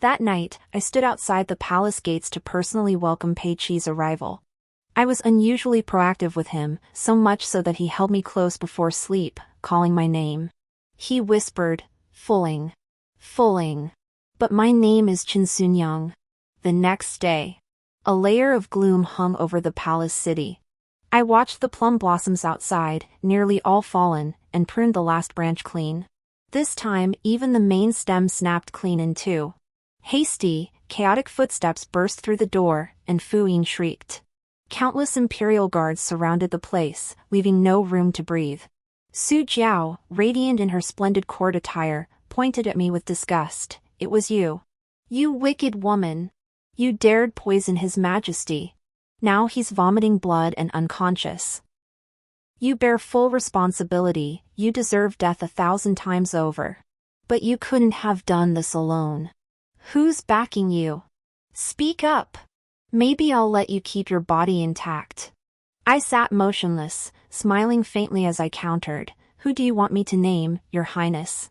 S1: That night, I stood outside the palace gates to personally welcome Pei Qi's arrival. I was unusually proactive with him, so much so that he held me close before sleep, calling my name. He whispered, Fuling. Fuling. But my name is Qin Sun Yang. The next day, a layer of gloom hung over the palace city. I watched the plum blossoms outside, nearly all fallen, and pruned the last branch clean. This time, even the main stem snapped clean in two. Hasty, chaotic footsteps burst through the door, and Fu Yin shrieked. Countless imperial guards surrounded the place, leaving no room to breathe. Su Jiao, radiant in her splendid court attire, pointed at me with disgust. It was you. You wicked woman. You dared poison His Majesty. Now he's vomiting blood and unconscious. You bear full responsibility, you deserve death 1,000 times over. But you couldn't have done this alone. Who's backing you? Speak up. Maybe I'll let you keep your body intact. I sat motionless, smiling faintly as I countered. Who do you want me to name, Your Highness?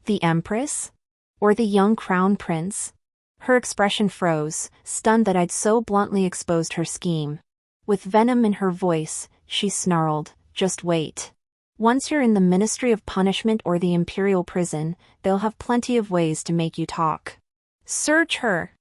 S1: The Empress? Or the young crown prince? Her expression froze, stunned that I'd so bluntly exposed her scheme. With venom in her voice, she snarled, Just wait. Once you're in the Ministry of Punishment or the Imperial Prison, they'll have plenty of ways to make you talk. Search her!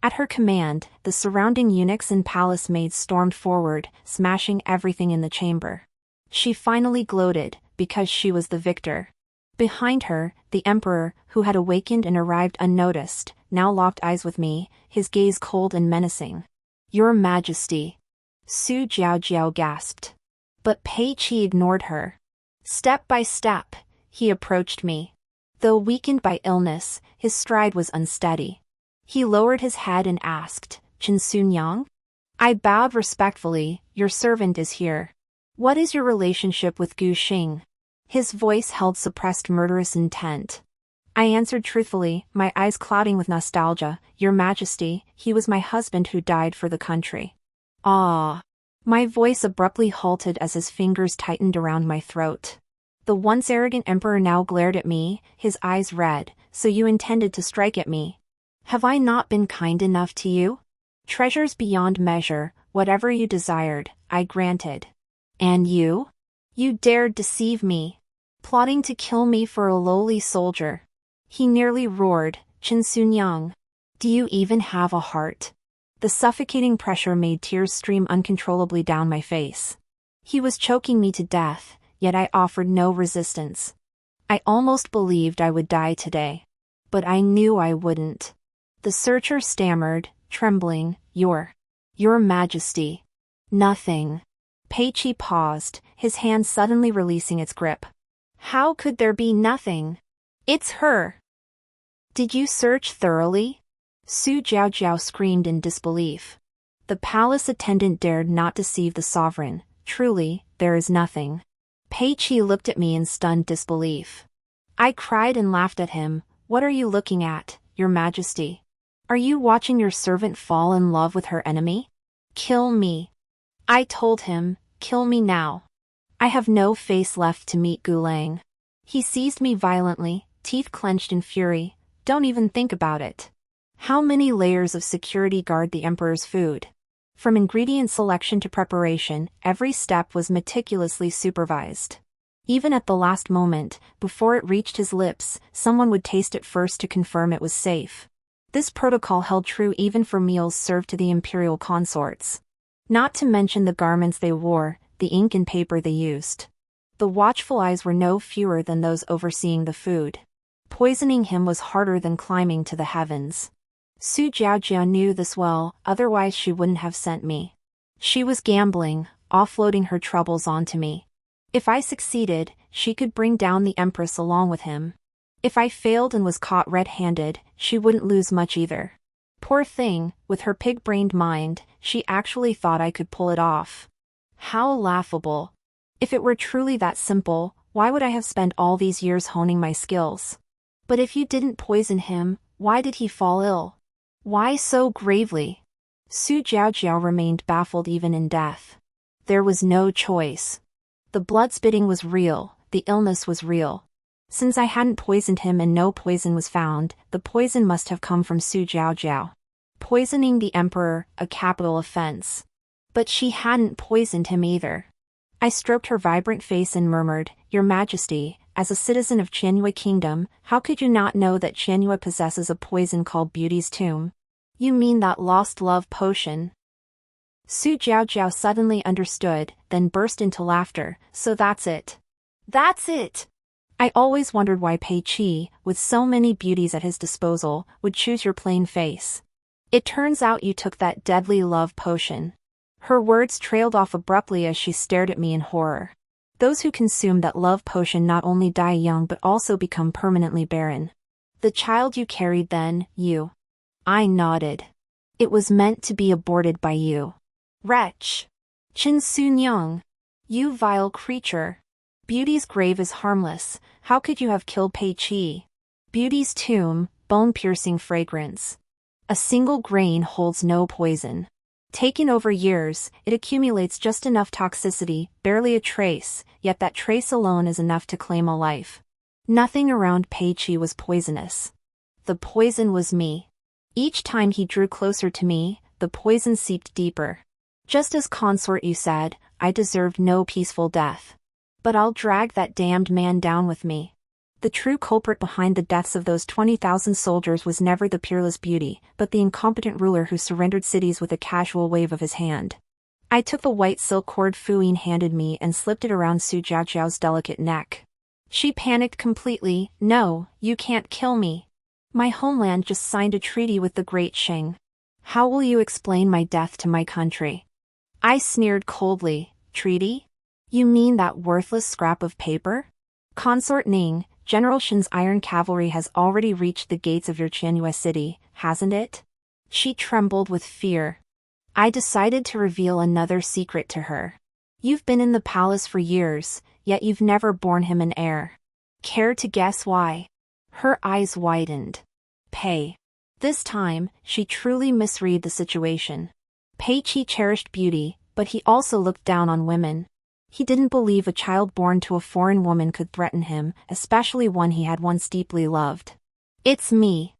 S1: At her command, the surrounding eunuchs and palace maids stormed forward, smashing everything in the chamber. She finally gloated, because she was the victor. Behind her, the emperor, who had awakened and arrived unnoticed, now locked eyes with me, his gaze cold and menacing. Your Majesty. Su Jiao gasped. But Pei Qi ignored her. Step by step, he approached me. Though weakened by illness, his stride was unsteady. He lowered his head and asked, Qin Sun Yang? I bowed respectfully. Your servant is here. What is your relationship with Gu Xing? His voice held suppressed murderous intent. I answered truthfully, my eyes clouding with nostalgia. Your Majesty, he was my husband who died for the country. Ah. My voice abruptly halted as his fingers tightened around my throat. The once arrogant emperor now glared at me, his eyes red. So you intended to strike at me? Have I not been kind enough to you? Treasures beyond measure, whatever you desired, I granted. And you? You dared deceive me. Plotting to kill me for a lowly soldier. He nearly roared, Qin Sun Yang. Do you even have a heart? The suffocating pressure made tears stream uncontrollably down my face. He was choking me to death, yet I offered no resistance. I almost believed I would die today. But I knew I wouldn't. The searcher stammered, trembling, Your Majesty. Nothing. Pei Qi paused, his hand suddenly releasing its grip. How could there be nothing? It's her. Did you search thoroughly? Su Jiao screamed in disbelief. The palace attendant dared not deceive the sovereign. Truly, there is nothing. Pei Qi looked at me in stunned disbelief. I cried and laughed at him. What are you looking at, Your Majesty? Are you watching your servant fall in love with her enemy? Kill me. I told him, kill me now. I have no face left to meet Gulang. He seized me violently, teeth clenched in fury. Don't even think about it. How many layers of security guard the emperor's food? From ingredient selection to preparation, every step was meticulously supervised. Even at the last moment, before it reached his lips, someone would taste it first to confirm it was safe. This protocol held true even for meals served to the imperial consorts. Not to mention the garments they wore, the ink and paper they used. The watchful eyes were no fewer than those overseeing the food. Poisoning him was harder than climbing to the heavens. Su Jiao knew this well, otherwise she wouldn't have sent me. She was gambling, offloading her troubles onto me. If I succeeded, she could bring down the Empress along with him. If I failed and was caught red-handed, she wouldn't lose much either. Poor thing, with her pig-brained mind, she actually thought I could pull it off. How laughable. If it were truly that simple, why would I have spent all these years honing my skills? But if you didn't poison him, why did he fall ill? Why so gravely? Su Jiaojiao remained baffled even in death. There was no choice. The blood-spitting was real, the illness was real. Since I hadn't poisoned him and no poison was found, the poison must have come from Su Jiaojiao. Poisoning the emperor, a capital offense. But she hadn't poisoned him either. I stroked her vibrant face and murmured, "Your Majesty, as a citizen of Qianyue Kingdom, how could you not know that Qianyue possesses a poison called Beauty's Tomb? You mean that lost love potion?" Su Jiaojiao suddenly understood, then burst into laughter. "So that's it. That's it! I always wondered why Pei Qi, with so many beauties at his disposal, would choose your plain face. It turns out you took that deadly love potion." Her words trailed off abruptly as she stared at me in horror. Those who consume that love potion not only die young but also become permanently barren. The child you carried then, you. I nodded. It was meant to be aborted by you. Wretch! Qin Sunyang! You vile creature! Beauty's grave is harmless, how could you have killed Pei Qi? Beauty's tomb, bone-piercing fragrance. A single grain holds no poison. Taken over years, it accumulates just enough toxicity, barely a trace, yet that trace alone is enough to claim a life. Nothing around Pei Qi was poisonous. The poison was me. Each time he drew closer to me, the poison seeped deeper. Just as consort you said, I deserved no peaceful death. But I'll drag that damned man down with me. The true culprit behind the deaths of those 20,000 soldiers was never the peerless beauty, but the incompetent ruler who surrendered cities with a casual wave of his hand. I took the white silk cord Fu Yin handed me and slipped it around Su Jiaojiao's delicate neck. She panicked completely. "No, you can't kill me. My homeland just signed a treaty with the Great Sheng. How will you explain my death to my country?" I sneered coldly. "Treaty? You mean that worthless scrap of paper? Consort Ning, General Shen's iron cavalry has already reached the gates of your Qianyue city, hasn't it?" She trembled with fear. I decided to reveal another secret to her. "You've been in the palace for years, yet you've never borne him an heir. Care to guess why?" Her eyes widened. Pei. This time, she truly misread the situation. Pei Qi cherished beauty, but he also looked down on women. He didn't believe a child born to a foreign woman could threaten him, especially one he had once deeply loved. "It's me."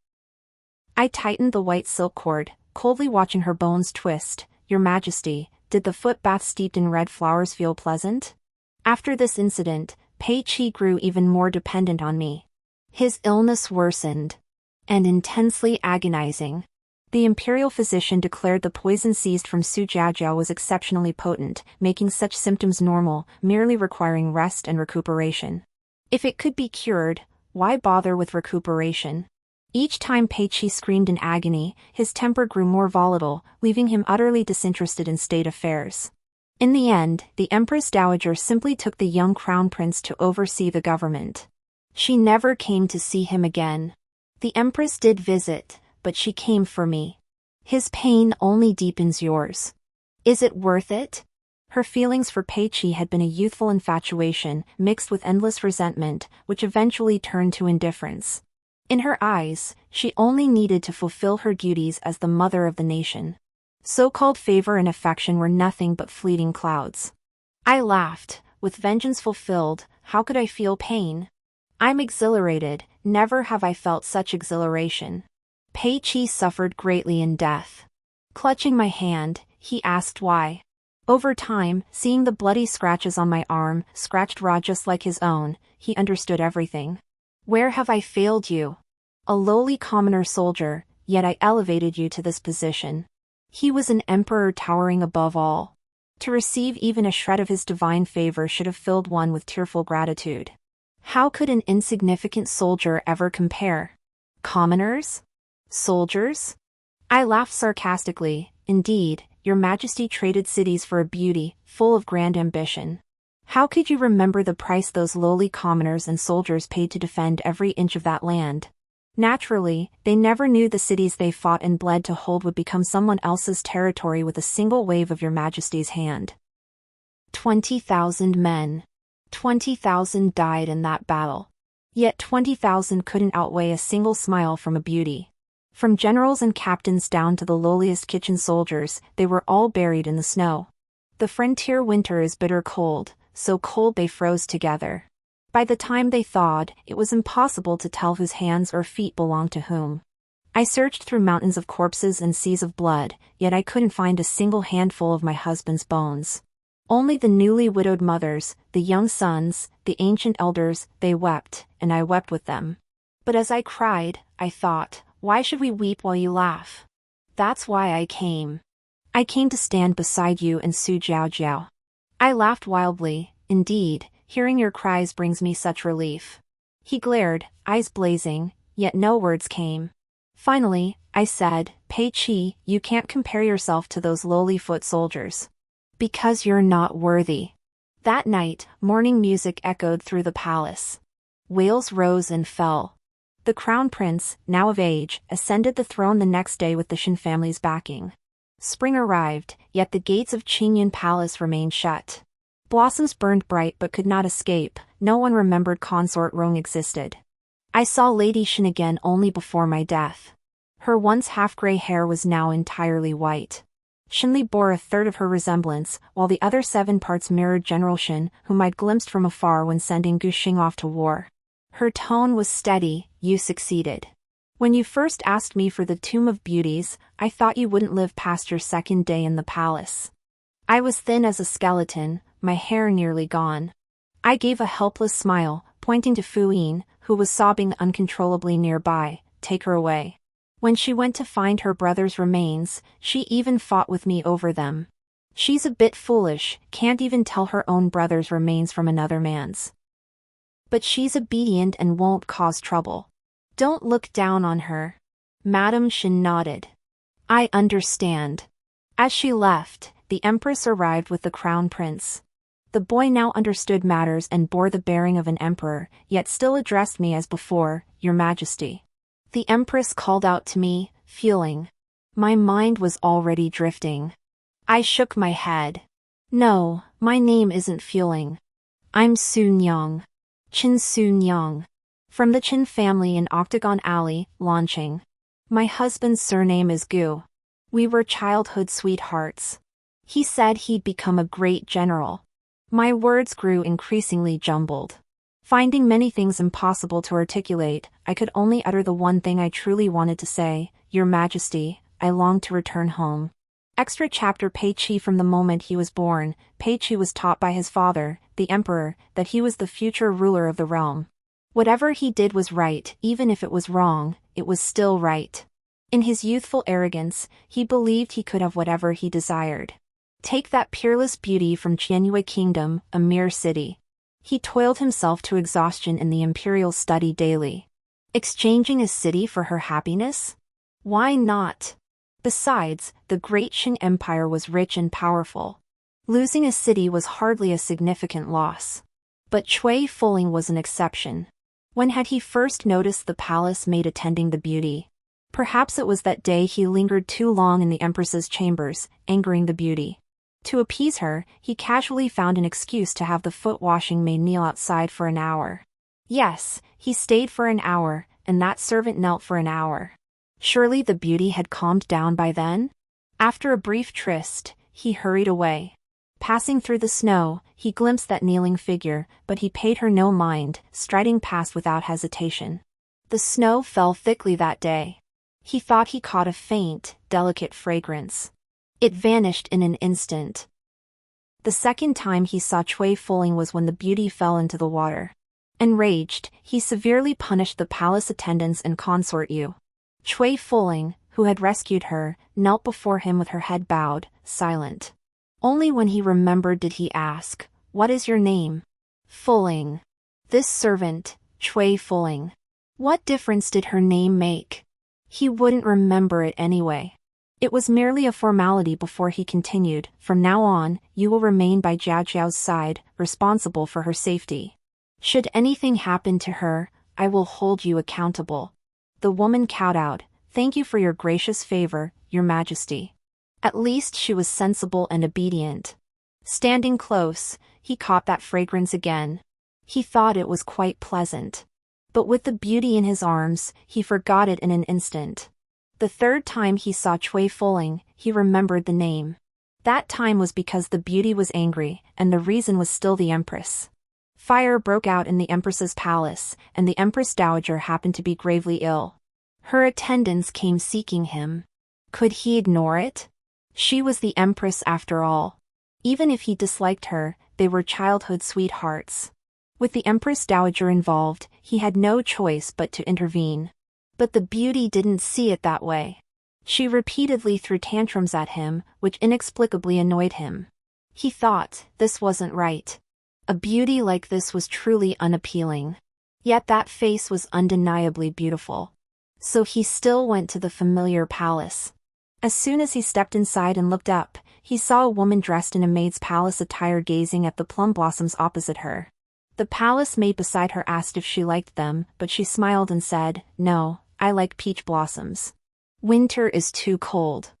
S1: I tightened the white silk cord, coldly watching her bones twist. "Your Majesty, did the foot bath steeped in red flowers feel pleasant?" After this incident, Pei Qi grew even more dependent on me. His illness worsened. And intensely agonizing. The imperial physician declared the poison seized from Su Jiaojiao was exceptionally potent, making such symptoms normal, merely requiring rest and recuperation. If it could be cured, why bother with recuperation? Each time Pei Qi screamed in agony, his temper grew more volatile, leaving him utterly disinterested in state affairs. In the end, the Empress Dowager simply took the young crown prince to oversee the government. She never came to see him again. The Empress did visit, but she came for me. His pain only deepens yours. Is it worth it? Her feelings for Pei Qi had been a youthful infatuation, mixed with endless resentment, which eventually turned to indifference. In her eyes, she only needed to fulfill her duties as the mother of the nation. So-called favor and affection were nothing but fleeting clouds. I laughed. With vengeance fulfilled, how could I feel pain? I'm exhilarated, never have I felt such exhilaration. Pei Qi suffered greatly in death. Clutching my hand, he asked why. Over time, seeing the bloody scratches on my arm, scratched raw just like his own, he understood everything. "Where have I failed you? A lowly commoner soldier, yet I elevated you to this position." He was an emperor towering above all. To receive even a shred of his divine favor should have filled one with tearful gratitude. How could an insignificant soldier ever compare? Commoners? Soldiers? I laughed sarcastically. "Indeed, your Majesty traded cities for a beauty, full of grand ambition. How could you remember the price those lowly commoners and soldiers paid to defend every inch of that land? Naturally, they never knew the cities they fought and bled to hold would become someone else's territory with a single wave of your Majesty's hand. 20,000 men. 20,000 died in that battle. Yet 20,000 couldn't outweigh a single smile from a beauty. From generals and captains down to the lowliest kitchen soldiers, they were all buried in the snow. The frontier winter is bitter cold, so cold they froze together. By the time they thawed, it was impossible to tell whose hands or feet belonged to whom. I searched through mountains of corpses and seas of blood, yet I couldn't find a single handful of my husband's bones. Only the newly widowed mothers, the young sons, the ancient elders, they wept, and I wept with them. But as I cried, I thought, why should we weep while you laugh? That's why I came. I came to stand beside you and Su Jiao Jiao. I laughed wildly, indeed, hearing your cries brings me such relief. He glared, eyes blazing, yet no words came. Finally, I said, Pei Qi, you can't compare yourself to those lowly foot soldiers. Because you're not worthy. That night, morning music echoed through the palace. Wails rose and fell. The crown prince, now of age, ascended the throne the next day with the Shin family's backing. Spring arrived, yet the gates of Qingyun Palace remained shut. Blossoms burned bright but could not escape, no one remembered Consort Rong existed. I saw Lady Shin again only before my death. Her once half-gray hair was now entirely white. Shinli bore a third of her resemblance, while the other 7 parts mirrored General Shin, whom I'd glimpsed from afar when sending Gu Xing off to war. Her tone was steady, you succeeded. When you first asked me for the Tomb of Beauties, I thought you wouldn't live past your second day in the palace. I was thin as a skeleton, my hair nearly gone. I gave a helpless smile, pointing to Fu Yin, who was sobbing uncontrollably nearby, take her away. When she went to find her brother's remains, she even fought with me over them. She's a bit foolish, can't even tell her own brother's remains from another man's. But she's obedient and won't cause trouble. Don't look down on her. Madame Shin nodded. I understand. As she left, the Empress arrived with the Crown Prince. The boy now understood matters and bore the bearing of an emperor, yet still addressed me as before, Your Majesty. The Empress called out to me, fueling. My mind was already drifting. I shook my head. No, my name isn't fueling. I'm Su Nyang. Qin Su Nyang. From the Qin family in Octagon Alley, Lanqing. My husband's surname is Gu. We were childhood sweethearts. He said he'd become a great general. My words grew increasingly jumbled. Finding many things impossible to articulate, I could only utter the one thing I truly wanted to say, Your Majesty, I long to return home. Extra chapter Pei Qi. From the moment he was born, Pei Qi was taught by his father, the emperor, that he was the future ruler of the realm. Whatever he did was right, even if it was wrong, it was still right. In his youthful arrogance, he believed he could have whatever he desired. Take that peerless beauty from Qianyue Kingdom, a mere city. He toiled himself to exhaustion in the imperial study daily. Exchanging a city for her happiness? Why not? Besides, the great Qing Empire was rich and powerful. Losing a city was hardly a significant loss. But Cui Fuling was an exception. When had he first noticed the palace maid attending the beauty? Perhaps it was that day he lingered too long in the Empress's chambers, angering the beauty. To appease her, he casually found an excuse to have the foot-washing maid kneel outside for an hour. Yes, he stayed for an hour, and that servant knelt for an hour. Surely the beauty had calmed down by then? After a brief tryst, he hurried away. Passing through the snow, he glimpsed that kneeling figure, but he paid her no mind, striding past without hesitation. The snow fell thickly that day. He thought he caught a faint, delicate fragrance. It vanished in an instant. The second time he saw Cui Fuling was when the beauty fell into the water. Enraged, he severely punished the palace attendants and consort Yu. Cui Fuling, who had rescued her, knelt before him with her head bowed, silent. Only when he remembered did he ask, What is your name? Fuling. This servant, Cui Fuling. What difference did her name make? He wouldn't remember it anyway. It was merely a formality before he continued, "From now on, you will remain by Jiajiao's side, responsible for her safety. Should anything happen to her, I will hold you accountable." The woman kowtowed. "Thank you for your gracious favor, Your Majesty." At least she was sensible and obedient. Standing close, he caught that fragrance again. He thought it was quite pleasant. But with the beauty in his arms, he forgot it in an instant. The third time he saw Cui Fuling, he remembered the name. That time was because the beauty was angry, and the reason was still the Empress. Fire broke out in the Empress's palace, and the Empress Dowager happened to be gravely ill. Her attendants came seeking him. Could he ignore it? She was the Empress after all. Even if he disliked her, they were childhood sweethearts. With the Empress Dowager involved, he had no choice but to intervene. But the beauty didn't see it that way. She repeatedly threw tantrums at him, which inexplicably annoyed him. He thought, this wasn't right. A beauty like this was truly unappealing. Yet that face was undeniably beautiful. So he still went to the familiar palace. As soon as he stepped inside and looked up, he saw a woman dressed in a maid's palace attire gazing at the plum blossoms opposite her. The palace maid beside her asked if she liked them, but she smiled and said, "No, I like peach blossoms. Winter is too cold.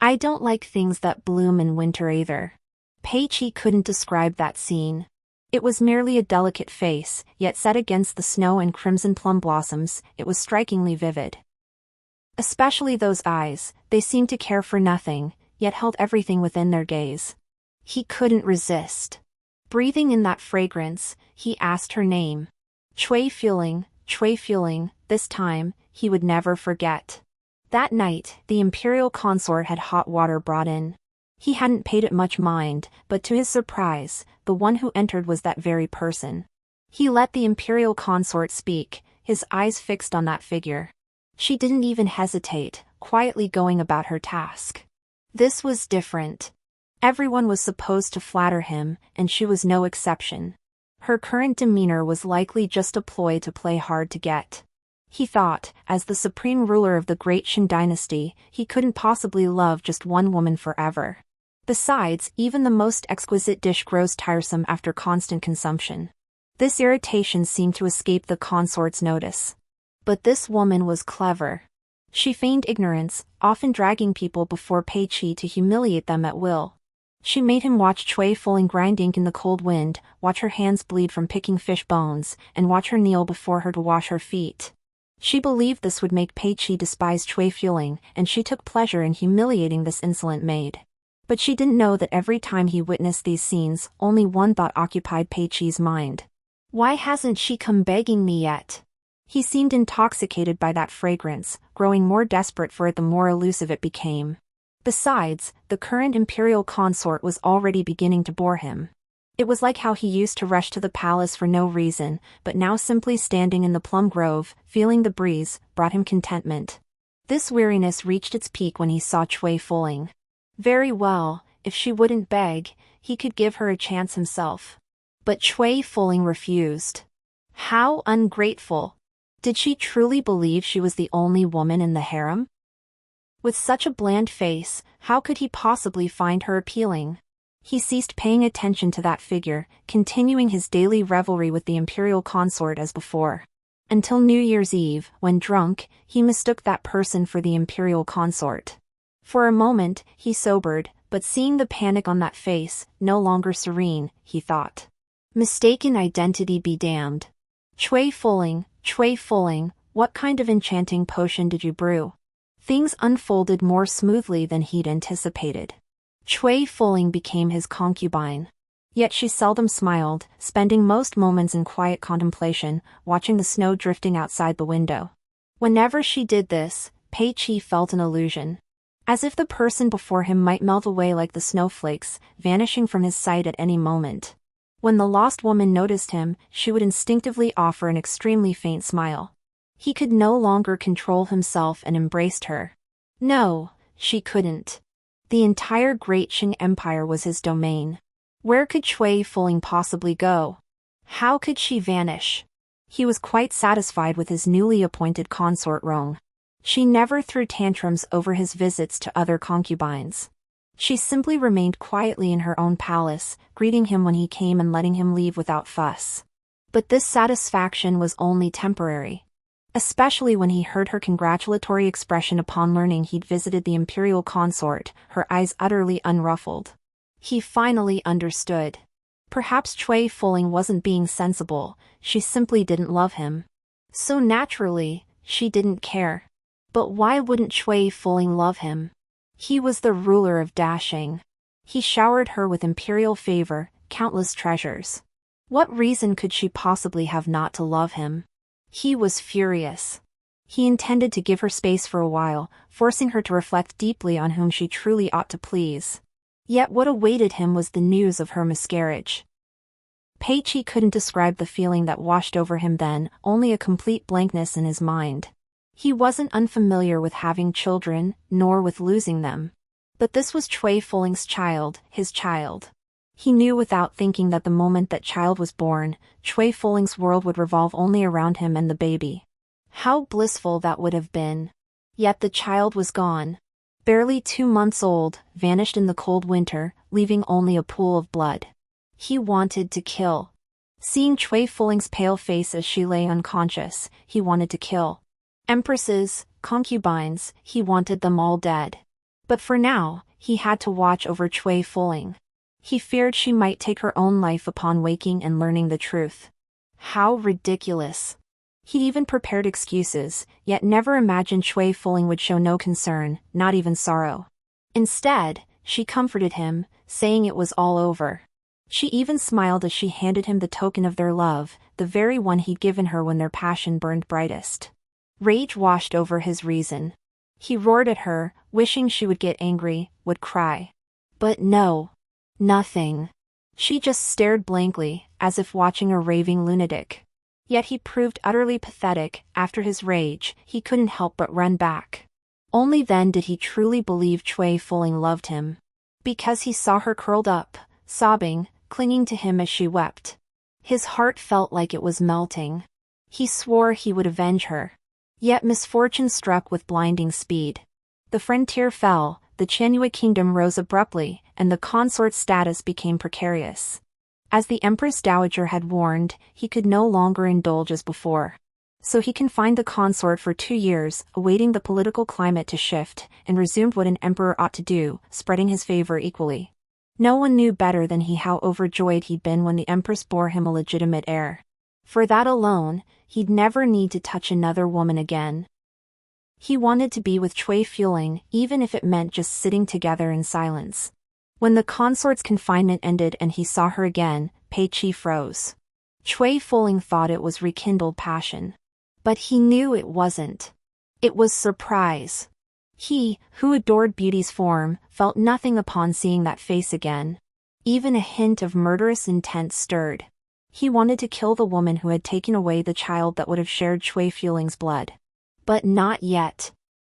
S1: I don't like things that bloom in winter either." Pei Qi couldn't describe that scene. It was merely a delicate face, yet set against the snow and crimson plum blossoms, it was strikingly vivid. Especially those eyes, they seemed to care for nothing, yet held everything within their gaze. He couldn't resist. Breathing in that fragrance, he asked her name. Cui Fuling, this time, he would never forget. That night, the imperial consort had hot water brought in. He hadn't paid it much mind, but to his surprise, the one who entered was that very person. He let the imperial consort speak, his eyes fixed on that figure. She didn't even hesitate, quietly going about her task. This was different. Everyone was supposed to flatter him, and she was no exception. Her current demeanor was likely just a ploy to play hard to get. He thought, as the supreme ruler of the great Qin dynasty, he couldn't possibly love just one woman forever. Besides, even the most exquisite dish grows tiresome after constant consumption. This irritation seemed to escape the consort's notice. But this woman was clever. She feigned ignorance, often dragging people before Pei Qi to humiliate them at will. She made him watch Cui Fuling grind ink in the cold wind, watch her hands bleed from picking fish bones, and watch her kneel before her to wash her feet. She believed this would make Pei Qi despise Cui Fuling, and she took pleasure in humiliating this insolent maid. But she didn't know that every time he witnessed these scenes, only one thought occupied Pei Qi's mind. Why hasn't she come begging me yet? He seemed intoxicated by that fragrance, growing more desperate for it the more elusive it became. Besides, the current imperial consort was already beginning to bore him. It was like how he used to rush to the palace for no reason, but now simply standing in the plum grove, feeling the breeze, brought him contentment. This weariness reached its peak when he saw Cui Fuling. Very well, if she wouldn't beg, he could give her a chance himself. But Cui Fuling refused. How ungrateful! Did she truly believe she was the only woman in the harem? With such a bland face, how could he possibly find her appealing? He ceased paying attention to that figure, continuing his daily revelry with the imperial consort as before. Until New Year's Eve, when drunk, he mistook that person for the imperial consort. For a moment, he sobered, but seeing the panic on that face, no longer serene, he thought. Mistaken identity be damned. Cui Fuling, what kind of enchanting potion did you brew? Things unfolded more smoothly than he'd anticipated. Cui Fuling became his concubine. Yet she seldom smiled, spending most moments in quiet contemplation, watching the snow drifting outside the window. Whenever she did this, Pei Qi felt an illusion. As if the person before him might melt away like the snowflakes, vanishing from his sight at any moment. When the lost woman noticed him, she would instinctively offer an extremely faint smile. He could no longer control himself and embraced her. No, she couldn't. The entire Great Qing Empire was his domain. Where could Cui Fuling possibly go? How could she vanish? He was quite satisfied with his newly appointed consort Rong. She never threw tantrums over his visits to other concubines. She simply remained quietly in her own palace, greeting him when he came and letting him leave without fuss. But this satisfaction was only temporary. Especially when he heard her congratulatory expression upon learning he'd visited the imperial consort, her eyes utterly unruffled. He finally understood. Perhaps Cui Fuling wasn't being sensible, she simply didn't love him. So naturally, she didn't care. But why wouldn't Cui Fuling love him? He was the ruler of Dashing. He showered her with imperial favor, countless treasures. What reason could she possibly have not to love him? He was furious. He intended to give her space for a while, forcing her to reflect deeply on whom she truly ought to please. Yet what awaited him was the news of her miscarriage. Pei Qi couldn't describe the feeling that washed over him then, only a complete blankness in his mind. He wasn't unfamiliar with having children, nor with losing them. But this was Cui Fuling's child, his child. He knew without thinking that the moment that child was born, Cui Fuling's world would revolve only around him and the baby. How blissful that would have been. Yet the child was gone. Barely 2 months old, vanished in the cold winter, leaving only a pool of blood. He wanted to kill. Seeing Cui Fuling's pale face as she lay unconscious, he wanted to kill. Empresses, concubines, he wanted them all dead. But for now, he had to watch over Cui Fuling. He feared she might take her own life upon waking and learning the truth. How ridiculous. He even prepared excuses, yet never imagined Cui Fuling would show no concern, not even sorrow. Instead, she comforted him, saying it was all over. She even smiled as she handed him the token of their love, the very one he'd given her when their passion burned brightest. Rage washed over his reason. He roared at her, wishing she would get angry, would cry. But no. Nothing. She just stared blankly, as if watching a raving lunatic. Yet he proved utterly pathetic. After his rage, he couldn't help but run back. Only then did he truly believe Cui Fuling loved him. Because he saw her curled up, sobbing, clinging to him as she wept. His heart felt like it was melting. He swore he would avenge her. Yet misfortune struck with blinding speed. The frontier fell, the Qianyue kingdom rose abruptly, and the consort's status became precarious. As the Empress Dowager had warned, he could no longer indulge as before. So he confined the consort for 2 years, awaiting the political climate to shift, and resumed what an emperor ought to do, spreading his favor equally. No one knew better than he how overjoyed he'd been when the Empress bore him a legitimate heir. For that alone, he'd never need to touch another woman again. He wanted to be with Cui Fuling, even if it meant just sitting together in silence. When the consort's confinement ended and he saw her again, Pei Qi froze. Cui Fuling thought it was rekindled passion. But he knew it wasn't. It was surprise. He, who adored beauty's form, felt nothing upon seeing that face again. Even a hint of murderous intent stirred. He wanted to kill the woman who had taken away the child that would have shared Cui Fuling's blood. But not yet.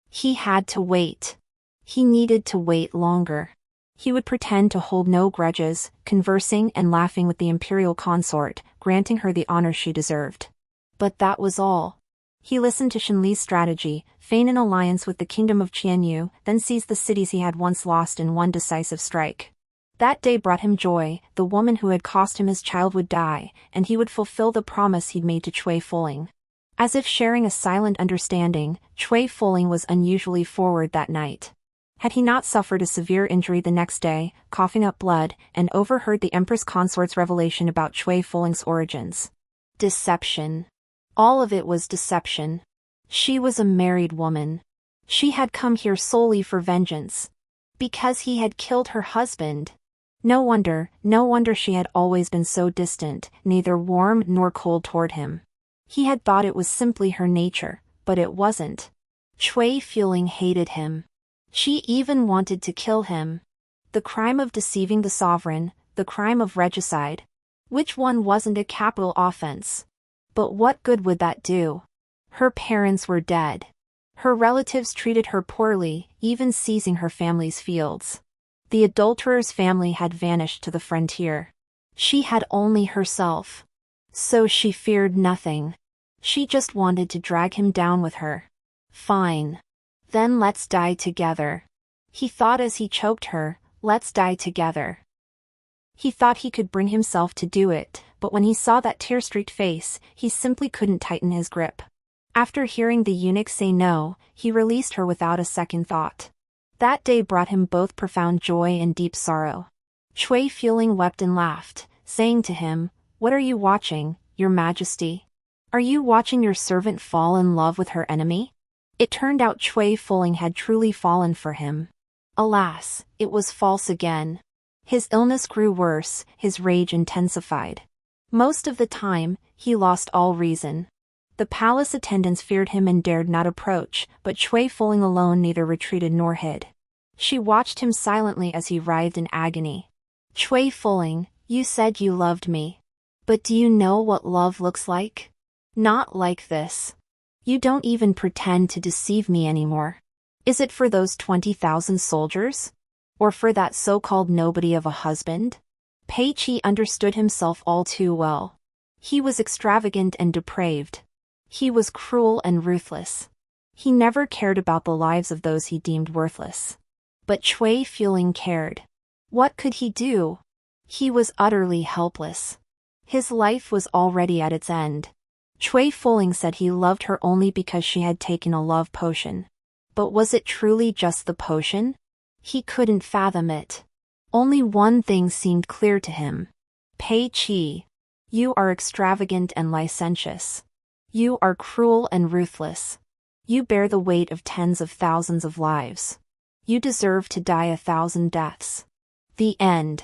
S1: He had to wait. He needed to wait longer. He would pretend to hold no grudges, conversing and laughing with the imperial consort, granting her the honor she deserved. But that was all. He listened to Shenli's strategy, feign an alliance with the kingdom of Qianyu, then seize the cities he had once lost in one decisive strike. That day brought him joy. The woman who had cost him his child would die, and he would fulfill the promise he'd made to Cui Fuling. As if sharing a silent understanding, Cui Fuling was unusually forward that night. Had he not suffered a severe injury the next day, coughing up blood, and overheard the Empress Consort's revelation about Cui Fuling's origins? Deception. All of it was deception. She was a married woman. She had come here solely for vengeance. Because he had killed her husband. No wonder she had always been so distant, neither warm nor cold toward him. He had thought it was simply her nature, but it wasn't. Cui Fuling hated him. She even wanted to kill him. The crime of deceiving the sovereign, the crime of regicide. Which one wasn't a capital offense? But what good would that do? Her parents were dead. Her relatives treated her poorly, even seizing her family's fields. The adulterer's family had vanished to the frontier. She had only herself. So she feared nothing. She just wanted to drag him down with her. Fine. Then let's die together. He thought as he choked her, let's die together. He thought he could bring himself to do it, but when he saw that tear-streaked face, he simply couldn't tighten his grip. After hearing the eunuch say no, he released her without a second thought. That day brought him both profound joy and deep sorrow. Cui Fueling wept and laughed, saying to him, "What are you watching, Your Majesty? Are you watching your servant fall in love with her enemy?" It turned out Cui Fueling had truly fallen for him. Alas, it was false again. His illness grew worse, his rage intensified. Most of the time, he lost all reason. The palace attendants feared him and dared not approach, but Cui Fueling alone neither retreated nor hid. She watched him silently as he writhed in agony. "Cui Fueling, you said you loved me. But do you know what love looks like? Not like this. You don't even pretend to deceive me anymore. Is it for those 20,000 soldiers? Or for that so-called nobody of a husband?" Pei Qi understood himself all too well. He was extravagant and depraved. He was cruel and ruthless. He never cared about the lives of those he deemed worthless. But Cui Fueling cared. What could he do? He was utterly helpless. His life was already at its end. Cui Fueling said he loved her only because she had taken a love potion. But was it truly just the potion? He couldn't fathom it. Only one thing seemed clear to him. "Pei Qi, you are extravagant and licentious. You are cruel and ruthless. You bear the weight of tens of thousands of lives. You deserve to die 1,000 deaths." The end.